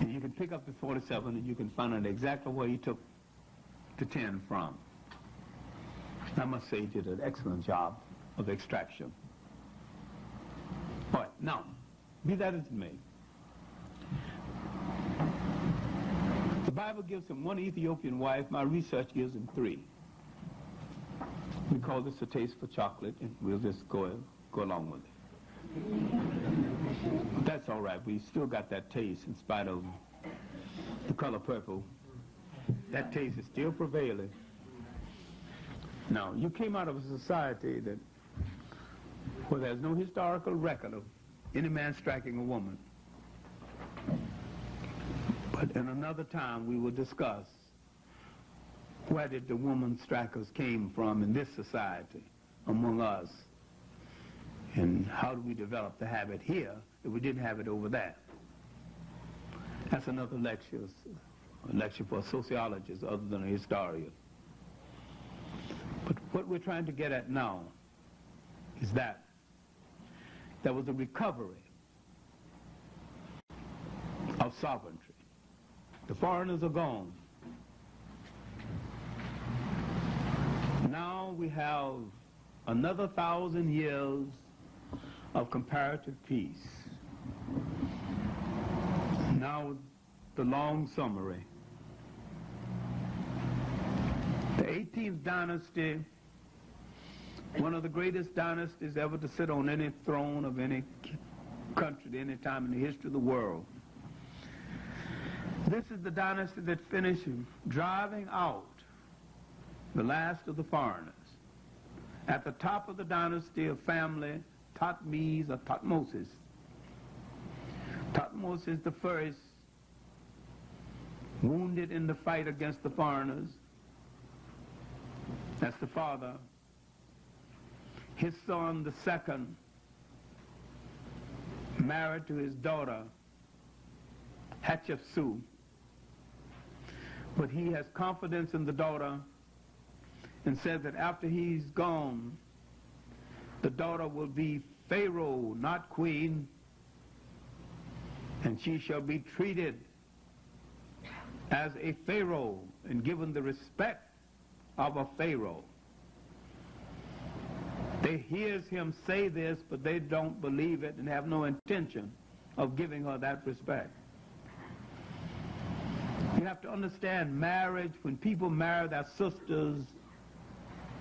And you can pick up the 47 and you can find out exactly where he took the 10 from. I must say he did an excellent job of extraction. All right, now, be that as it may, the Bible gives him one Ethiopian wife. My research gives him 3. We call this a taste for chocolate, and we'll just go along with it. That's all right. We still got that taste in spite of the color purple. That taste is still prevailing. Now, you came out of a society where there's no historical record of any man striking a woman. But in another time, we will discuss where did the woman strikers came from in this society among us, and how do we develop the habit here if we didn't have it over there. That's another lecture, a lecture for a sociologist other than a historian. But what we're trying to get at now is that there was a recovery of sovereignty. The foreigners are gone. Now we have another 1,000 years of comparative peace. Now the long summary. The 18th dynasty, one of the greatest dynasties ever to sit on any throne of any country at any time in the history of the world. This is the dynasty that finished driving out the last of the foreigners. At the top of the dynasty of family, Thutmose or Thutmosis. Thutmosis the first, wounded in the fight against the foreigners. That's the father. His son, the second, married to his daughter, Hatshepsut. But he has confidence in the daughter and says that after he's gone, the daughter will be Pharaoh, not queen, and she shall be treated as a Pharaoh and given the respect of a Pharaoh. They hear him say this, but they don't believe it and have no intention of giving her that respect. You have to understand marriage. When people marry their sisters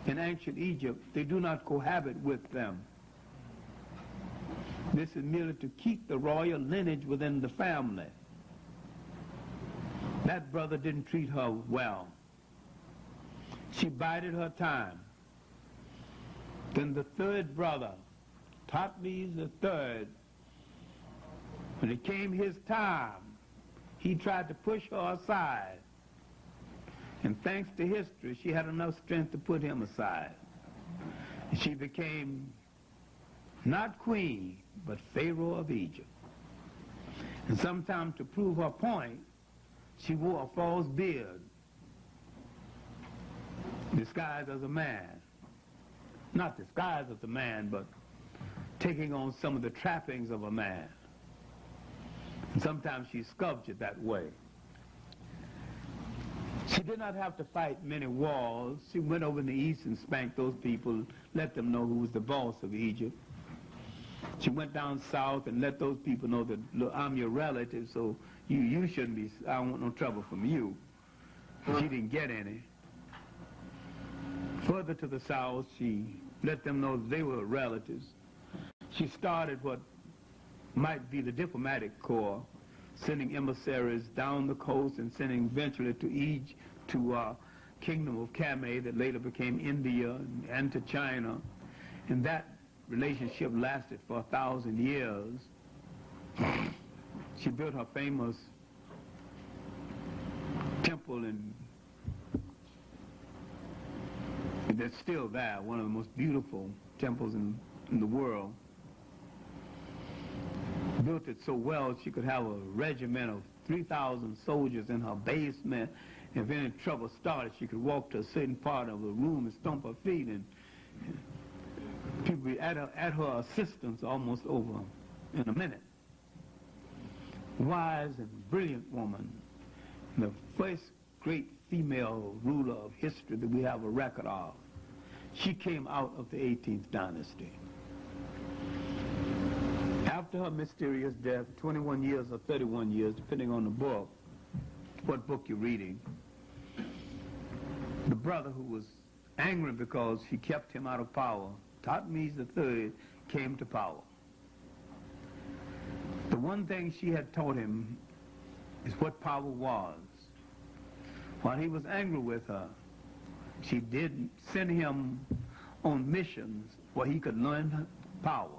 in ancient Egypt, they do not cohabit with them. This is merely to keep the royal lineage within the family. That brother didn't treat her well. She bided her time. Then the third brother, Thutmose the third, when it came his time, he tried to push her aside. And thanks to history, she had enough strength to put him aside. And she became not queen, but Pharaoh of Egypt. And sometime to prove her point, she wore a false beard, disguised as a man. Not disguised as a man, but taking on some of the trappings of a man. And sometimes she sculptured that way. She did not have to fight many wars. She went over in the east and spanked those people, let them know who was the boss of Egypt. She went down south and let those people know that, look, I'm your relative, so you shouldn't be, I don't want no trouble from you. She didn't get any. Further to the south, she let them know that they were relatives. She started what might be the diplomatic corps, sending emissaries down the coast and sending eventually to Egypt, to Kingdom of Kameh that later became India, and to China. And that relationship lasted for 1,000 years. She built her famous temple that's still there, one of the most beautiful temples in the world. Built it so well she could have a regiment of 3,000 soldiers in her basement. If any trouble started, she could walk to a certain part of the room and stomp her feet, and people would be at her assistance almost over in a minute. Wise and brilliant woman, the first great female ruler of history that we have a record of. She came out of the 18th dynasty. After her mysterious death, 21 years or 31 years, depending on the book, what book you're reading, the brother who was angry because she kept him out of power, Thutmose III, came to power. The one thing she had taught him is what power was. While he was angry with her, she did send him on missions where he could learn power.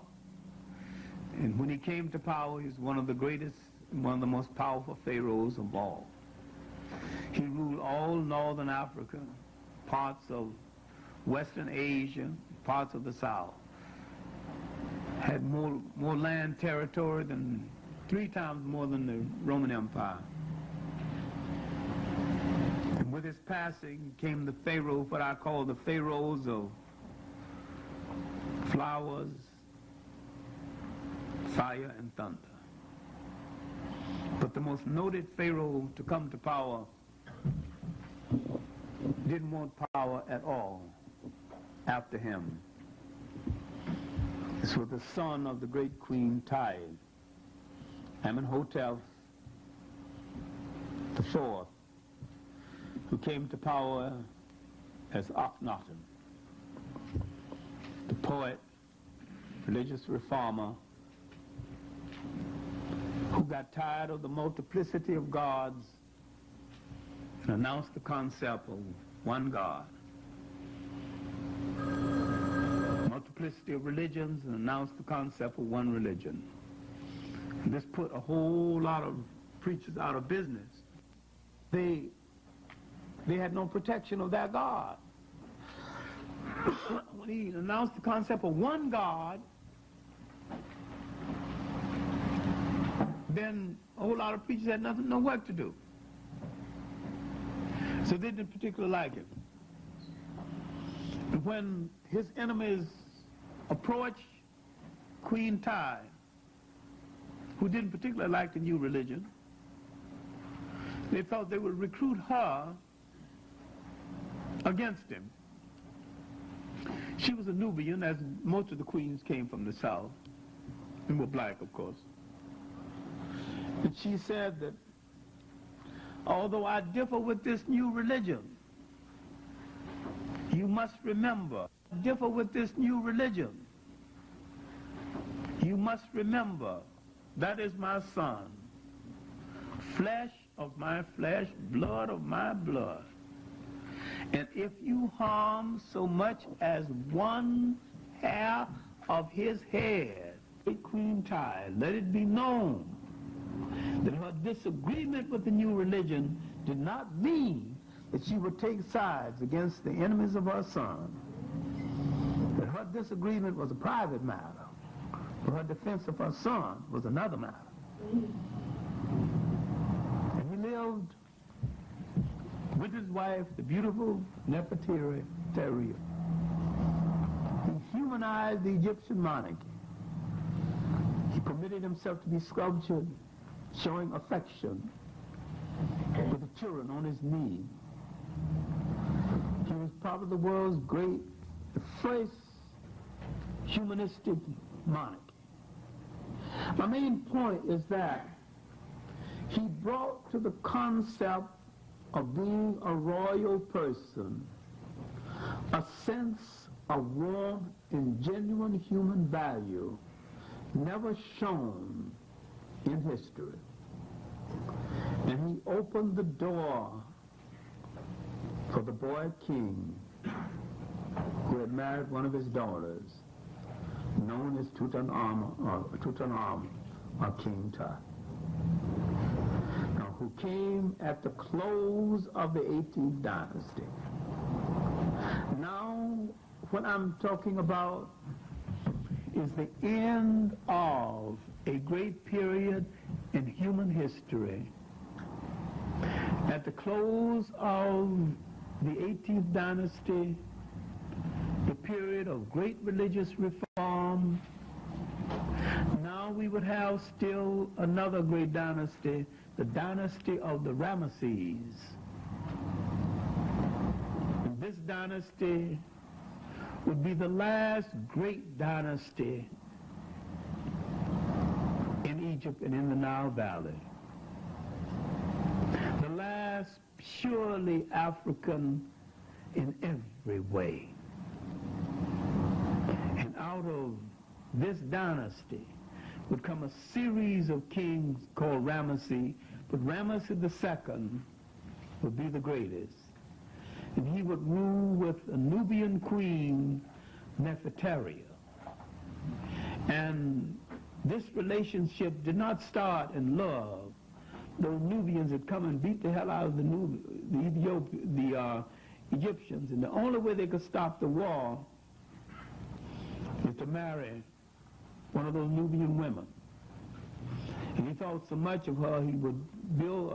And when he came to power, he was one of the greatest, one of the most powerful pharaohs of all. He ruled all northern Africa, parts of Western Asia, parts of the South. Had more land territory than 3 times more than the Roman Empire. And with his passing came the pharaoh, what I call the pharaohs of flowers, fire, and thunder. But the most noted pharaoh to come to power didn't want power at all after him. This was the son of the great Queen Tide, Amenhotep IV, who came to power as Akhenaten, the poet, religious reformer, who got tired of the multiplicity of gods and announced the concept of one God. diversity of religions and announced the concept of one religion. And this put a whole lot of preachers out of business. They had no protection of their God. When he announced the concept of one God, then a whole lot of preachers had no work to do. So they didn't particularly like it. And when his enemies approached Queen Tai, who didn't particularly like the new religion, they thought they would recruit her against him. She was a Nubian, as most of the queens came from the south, and were black, of course. And she said that, although I differ with this new religion, you must remember, differ with this new religion, you must remember, that is my son, flesh of my flesh, blood of my blood. And if you harm so much as one hair of his head, Queen Tai, let it be known that her disagreement with the new religion did not mean that she would take sides against the enemies of her son. That her disagreement was a private matter, but her defense of her son was another matter. And he lived with his wife, the beautiful Nefertari. He humanized the Egyptian monarchy. He permitted himself to be sculptured, showing affection with the children on his knee. He was probably the world's the first humanistic monarch. My main point is that he brought to the concept of being a royal person a sense of warmth and genuine human value never shown in history. And he opened the door for the boy king who had married one of his daughters, known as Tutankhamun, or King Tut, who came at the close of the 18th dynasty. Now, what I'm talking about is the end of a great period in human history. At the close of the 18th dynasty, the period of great religious reform, now we would have still another great dynasty, the dynasty of the Ramesses. And this dynasty would be the last great dynasty in Egypt and in the Nile Valley. The last purely African in every way. And out of this dynasty would come a series of kings called Ramesses, but Ramesses II would be the greatest. And he would rule with a Nubian queen, Nefertari. And this relationship did not start in love. Those Nubians had come and beat the hell out of the Egyptians, and the only way they could stop the war is to marry one of those Nubian women. And he thought so much of her, he would build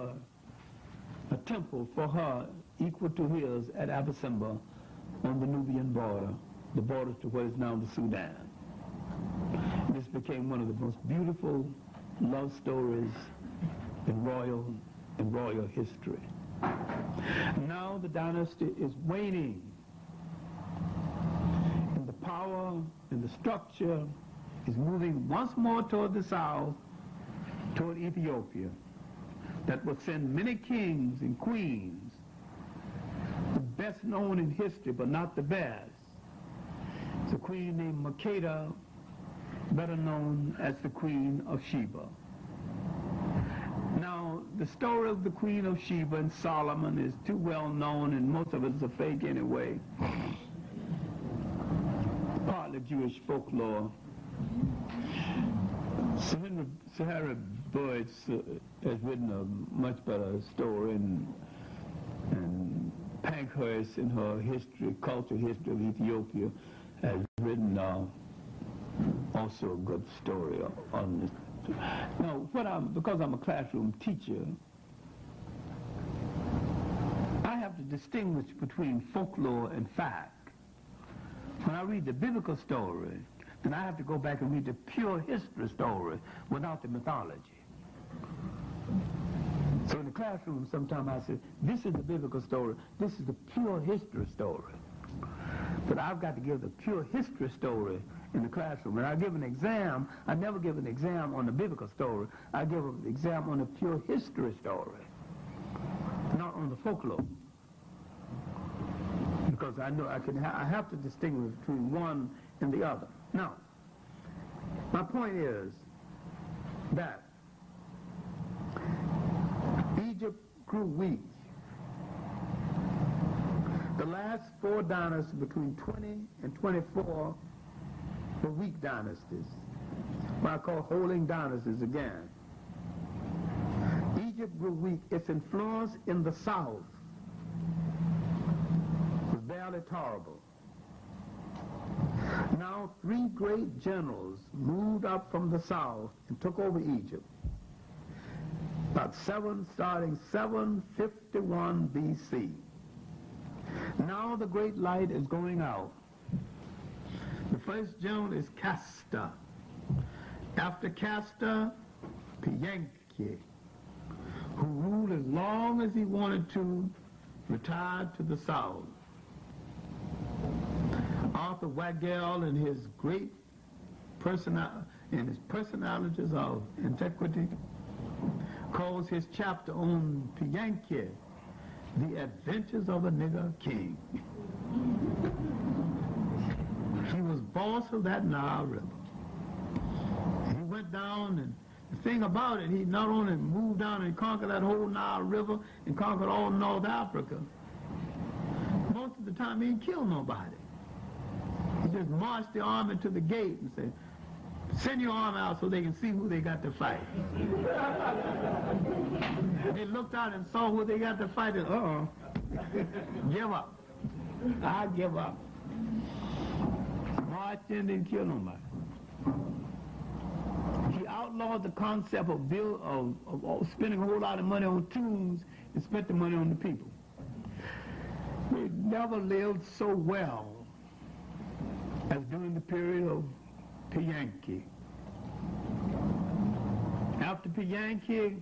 a temple for her equal to his at Abysimba on the Nubian border, the border to what is now the Sudan. This became one of the most beautiful love stories in royal history. Now the dynasty is waning, and the power and the structure is moving once more toward the south, toward Ethiopia, that will send many kings and queens, the best known in history, but not the best. It's a queen named Makeda, better known as the Queen of Sheba. Now, the story of the Queen of Sheba and Solomon is too well known, and most of it's a fake anyway. Partly Jewish folklore. Sir Henry Boyd has written a much better story, and Pankhurst in her history, cultural history of Ethiopia, has written also a good story on this. Now, because I'm a classroom teacher, I have to distinguish between folklore and fact. When I read the biblical story, then I have to go back and read the pure history story without the mythology. So in the classroom, sometimes I say, this is the biblical story, this is the pure history story. But I've got to give the pure history story in the classroom. When I give an exam, I never give an exam on the biblical story. I give an exam on the pure history story, not on the folklore. Because I know I have to distinguish between one and the other. Now, my point is that Egypt grew weak. The last 4 dynasties between 20 and 24 were weak dynasties, what I call holding dynasties again. Egypt grew weak. Its influence in the south was barely tolerable. Now 3 great generals moved up from the south and took over Egypt. Starting 751 BC. Now the great light is going out. The first general is Castor. After Castor, Pianki, who ruled as long as he wanted to, retired to the south. Arthur Wagel and his great personalities of antiquity calls his chapter on Pianki The Adventures of a Nigger King. He was boss of that Nile River. He went down, and the thing about it, he not only moved down and conquered that whole Nile River and conquered all North Africa, most of the time he didn't kill nobody. He just marched the army to the gate and said, send your army out so they can see who they got to fight. They looked out and saw who they got to fight, and give up. I give up. Marched in, didn't kill nobody. He outlawed the concept of spending a whole lot of money on tombs and spent the money on the people. They never lived so well as during the period of Pianki. After Pianki,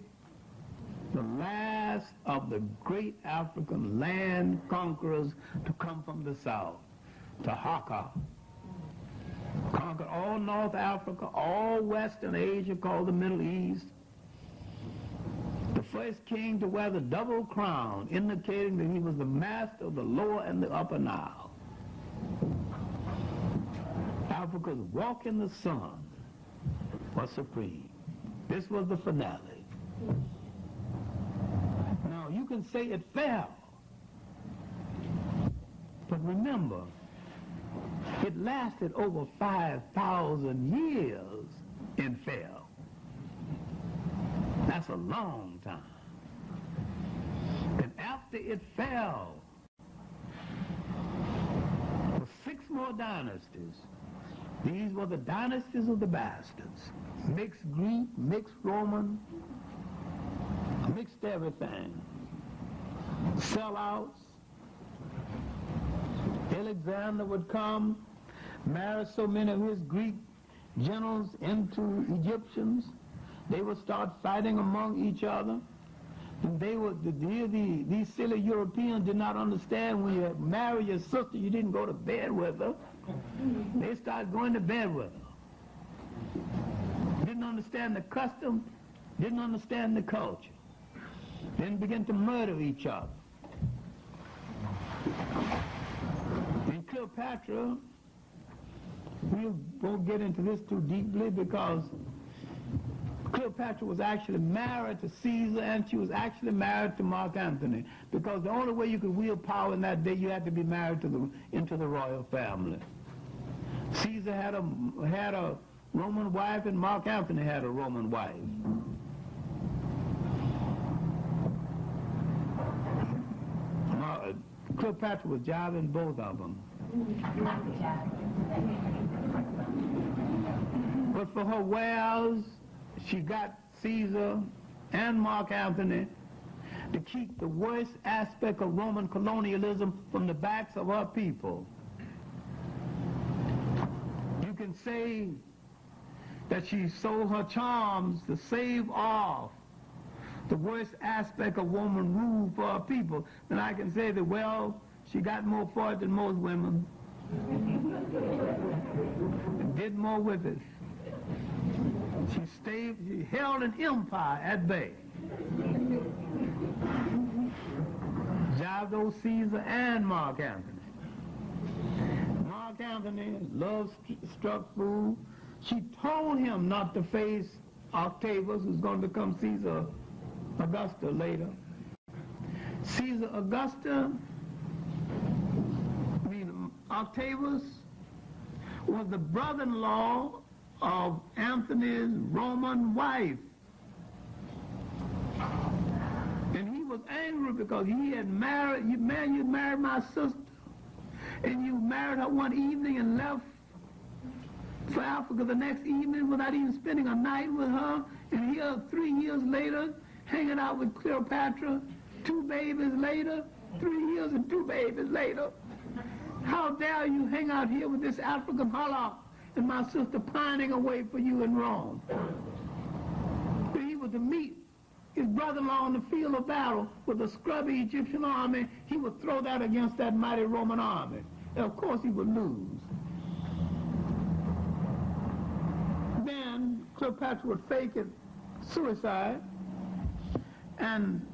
the last of the great African land conquerors to come from the south, Tahaka, conquered all North Africa, all Western Asia, called the Middle East. The first king to wear the double crown, indicating that he was the master of the lower and the upper Nile. Africa's walk in the sun was supreme. This was the finale. Now, you can say it fell, but remember, it lasted over 5,000 years and fell. That's a long time. And after it fell, for 6 more dynasties. These were the dynasties of the bastards. Mixed Greek, mixed Roman, mixed everything. Sellouts. Alexander would come, marry so many of his Greek generals into Egyptians. They would start fighting among each other. And these silly Europeans did not understand when you marry your sister, you didn't go to bed with her. They started going to bed with her. Didn't understand the custom, didn't understand the culture. Then began to murder each other. And Cleopatra, we won't get into this too deeply because Cleopatra was actually married to Caesar, and she was actually married to Mark Antony, because the only way you could wield power in that day, you had to be married into the royal family. Caesar had a Roman wife, and Mark Antony had a Roman wife. Cleopatra was jiving both of them. But for her wares, she got Caesar and Mark Antony to keep the worst aspect of Roman colonialism from the backs of her people. You can say that she sold her charms to save off the worst aspect of woman rule for her people. Then I can say that, well, she got more for it than most women. Did more with it. She held an empire at bay. Jived old Caesar and Mark Antony. Mark Antony, love-struck fool, she told him not to face Octavius, who's going to become Caesar Augusta later. Caesar Augusta, Octavius was the brother-in-law of Antony's Roman wife. And he was angry because he had married, you married my sister, and you married her one evening and left for Africa the next evening without even spending a night with her, and here 3 years later, hanging out with Cleopatra, 2 babies later, 3 years and 2 babies later. How dare you hang out here with this African harlot and my sister pining away for you in Rome? But he was to meet his brother-in-law on the field of battle with a scrubby Egyptian army. He would throw that against that mighty Roman army. And of course he would lose. Then Cleopatra would fake it suicide, and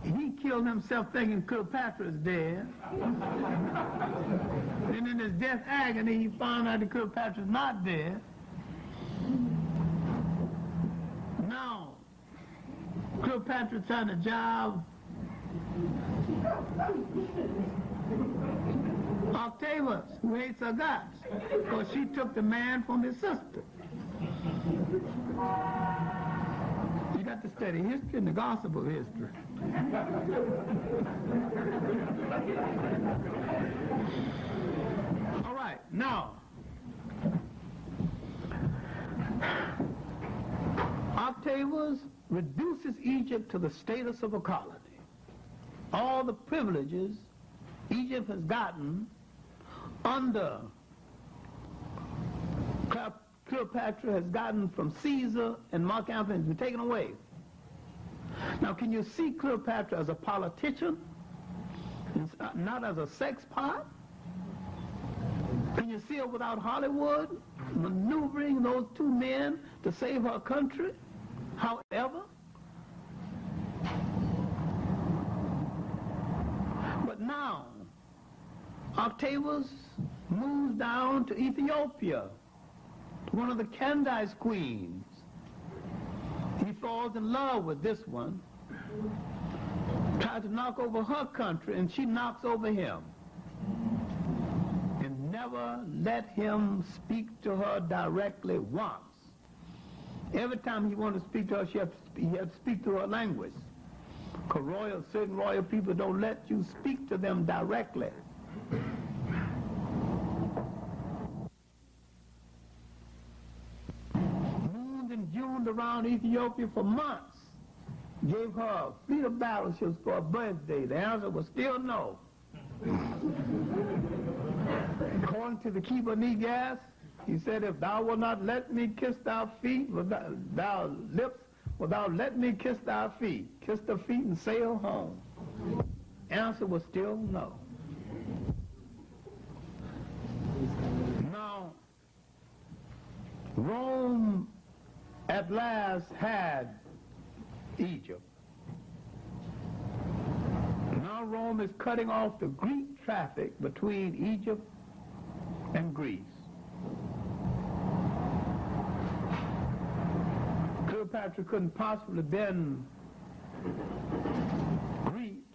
he killed himself thinking Cleopatra is dead. And in his death agony, he found out that Cleopatra is not dead. Now, Cleopatra trying to jive Octavius, who hates her guts, because she took the man from his sister. You got to study history and the gossip of history. All right, now, Octavius reduces Egypt to the status of a colony. All the privileges Egypt has gotten under Cleopatra has gotten from Caesar and Mark Antony has been taken away. Now, can you see Cleopatra as a politician, not as a sex pot? Can you see her without Hollywood maneuvering those 2 men to save her country? However, but now Octavius moves down to Ethiopia, one of the Candace queens. He falls in love with this one, tries to knock over her country, and she knocks over him. And never let him speak to her directly once. Every time he wanted to speak to her, he had to speak to her language. Because certain royal people don't let you speak to them directly. Juned around Ethiopia for months, gave her a fleet of battleships for her birthday. The answer was still no. According to the keeper Negas, he said, if thou wilt not let me kiss thy feet, thou lips, without let me kiss thy feet, kiss the feet and sail home. Answer was still no. Now, Rome at last had Egypt. Now Rome is cutting off the Greek traffic between Egypt and Greece. Cleopatra couldn't possibly have been Greek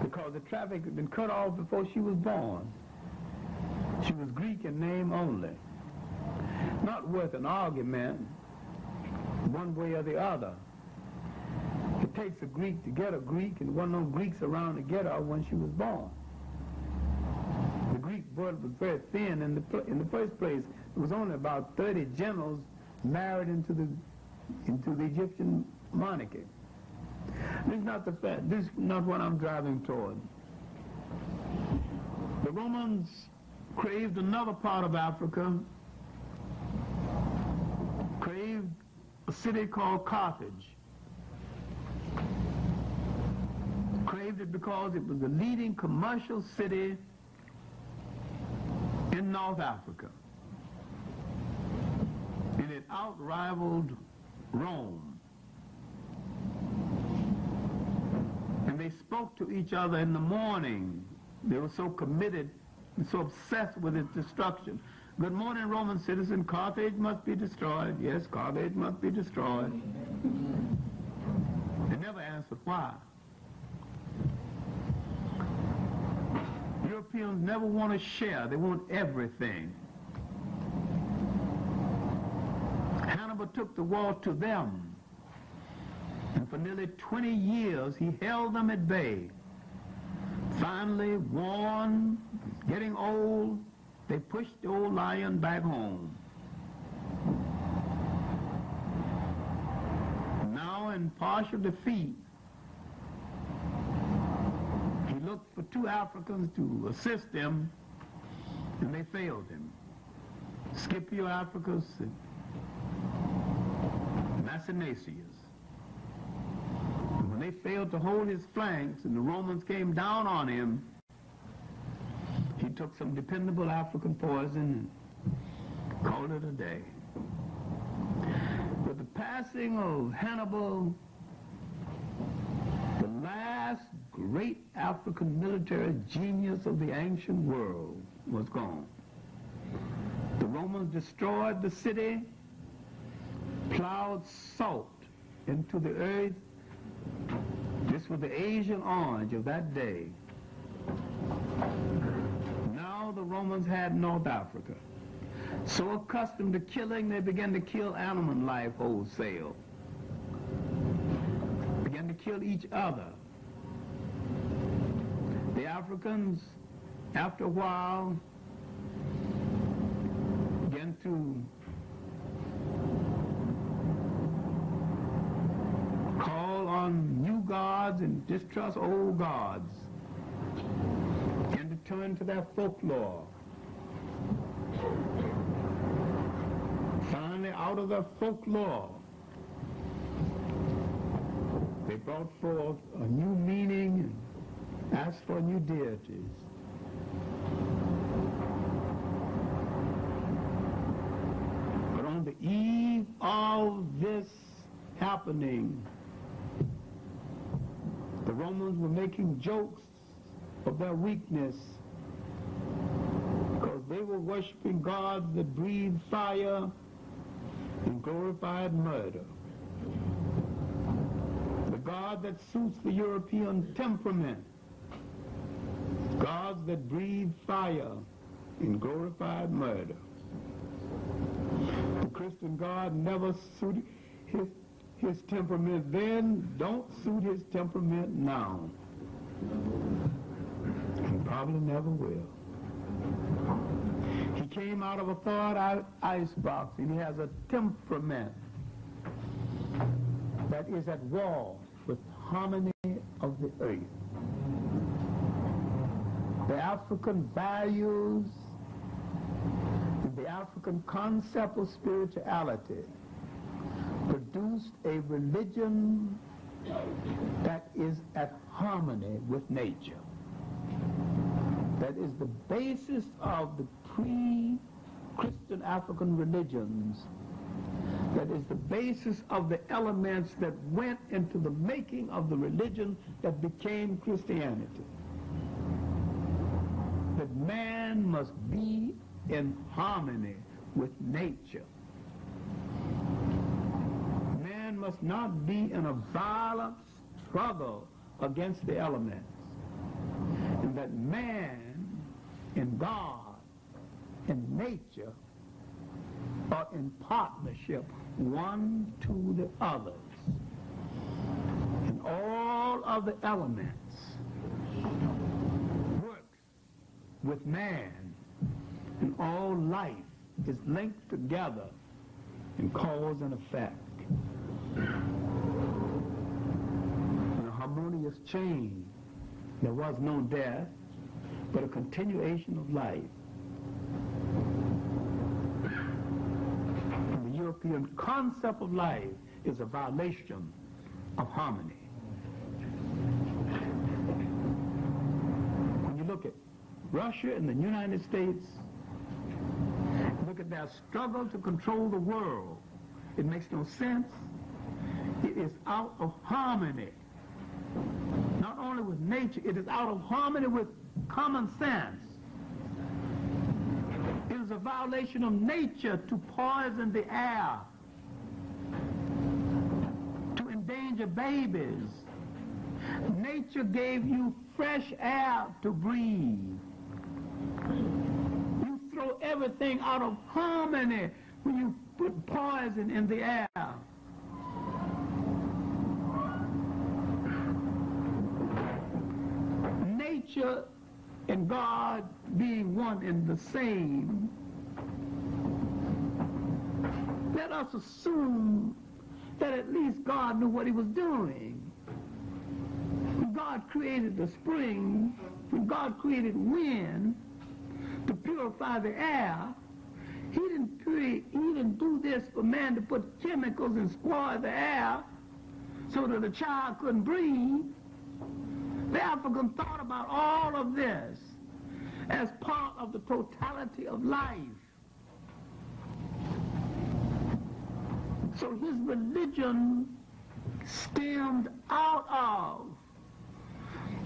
because the traffic had been cut off before she was born. She was Greek in name only. Not worth an argument one way or the other. It takes a Greek to get a Greek, and there weren't no Greeks around to get her when she was born. The Greek blood was very thin in the first place. It was only about 30 generals married into the Egyptian monarchy. This is not the fact. This is not what I'm driving toward. The Romans craved another part of Africa, craved a city called Carthage. Craved it because it was the leading commercial city in North Africa. And it outrivaled Rome. And they spoke to each other in the morning. They were so committed and so obsessed with its destruction. Good morning, Roman citizen. Carthage must be destroyed. Yes, Carthage must be destroyed. They never answered why. Europeans never want to share. They want everything. Hannibal took the war to them. And for nearly 20 years, he held them at bay. Finally, worn, getting old, they pushed the old lion back home. Now, in partial defeat, he looked for 2 Africans to assist him, and they failed him. Scipio Africus and Maecenacius. And when they failed to hold his flanks and the Romans came down on him, he took some dependable African poison and called it a day. With the passing of Hannibal, the last great African military genius of the ancient world was gone. The Romans destroyed the city, plowed salt into the earth. This was the Asian orange of that day. Now the Romans had North Africa. So accustomed to killing, they began to kill animal life wholesale. Began to kill each other. The Africans, after a while, began to call on new gods and distrust old gods, and to turn to their folklore. Finally, out of their folklore, they brought forth a new meaning and asked for new deities. But on the eve of this happening, the Romans were making jokes of their weakness because they were worshiping gods that breathed fire and glorified murder. The God that suits the European temperament, gods that breathe fire and glorified murder. The Christian God never suited his temperament then, don't suit his temperament now. And probably never will. He came out of a thawed icebox, and he has a temperament that is at war with harmony of the earth. The African values and the African concept of spirituality produced a religion that is at harmony with nature. That is the basis of the pre-Christian African religions. That is the basis of the elements that went into the making of the religion that became Christianity. That man must be in harmony with nature. Man must not be in a violent struggle against the elements. And that man and God and nature are in partnership one to the others. And all of the elements work with man, and all life is linked together in cause and effect. In a harmonious chain, there was no death, but a continuation of life. And the European concept of life is a violation of harmony. When you look at Russia and the United States, look at their struggle to control the world, it makes no sense. It is out of harmony. Not only with nature, it is out of harmony with common sense. It is a violation of nature to poison the air, to endanger babies. Nature gave you fresh air to breathe. You throw everything out of harmony when you put poison in the air. Nature and God being one and the same, let us assume that at least God knew what he was doing. When God created the spring, when God created wind to purify the air, he didn't do this for man to put chemicals and spoil the air so that the child couldn't breathe. The African thought about all of this as part of the totality of life. So his religion stemmed out of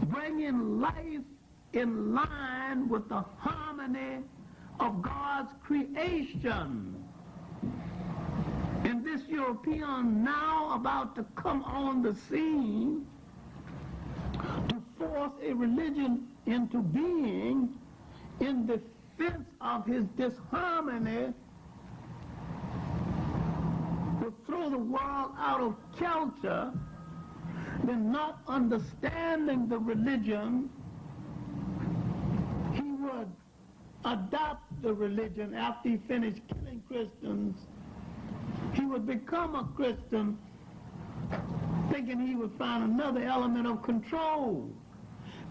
bringing life in line with the harmony of God's creation. And this European now about to come on the scene to force a religion into being in defense of his disharmony will throw the world out of kilter, then not understanding the religion, he would adopt the religion after he finished killing Christians. He would become a Christian thinking he would find another element of control.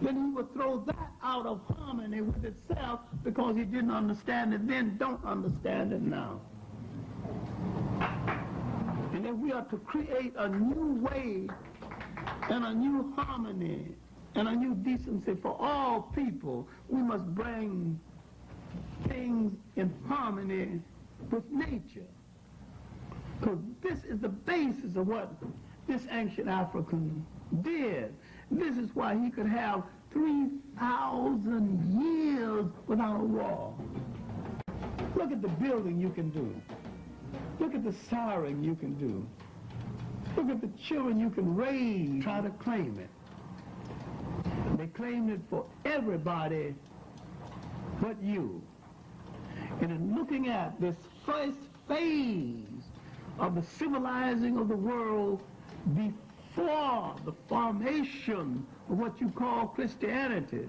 Then he would throw that out of harmony with itself because he didn't understand it then, don't understand it now. And if we are to create a new way and a new harmony and a new decency for all people, we must bring things in harmony with nature. Because this is the basis of what this ancient African did. This is why he could have 3,000 years without a war. Look at the building you can do. Look at the siren you can do. Look at the children you can raise, try to claim it. They claimed it for everybody but you. And in looking at this first phase of the civilizing of the world before the formation of what you call Christianity,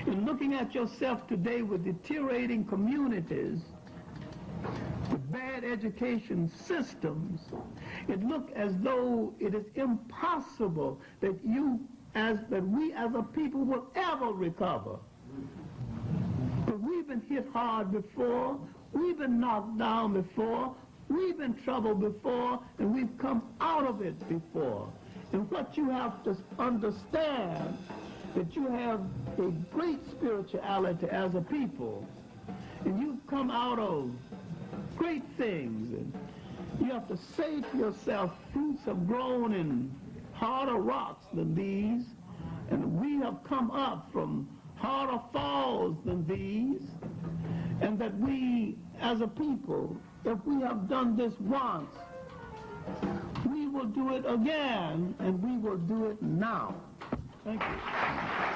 in looking at yourself today with deteriorating communities, with bad education systems, it looks as though it is impossible that we as a people will ever recover. But we've been hit hard before, we've been knocked down before, we've been troubled before, and we've come out of it before. And what you have to understand, that you have a great spirituality as a people, and you've come out of great things, and you have to say to yourself, fruits have grown in harder rocks than these, and we have come up from harder falls than these, and that we as a people, if we have done this once, we will do it again, and we will do it now. Thank you.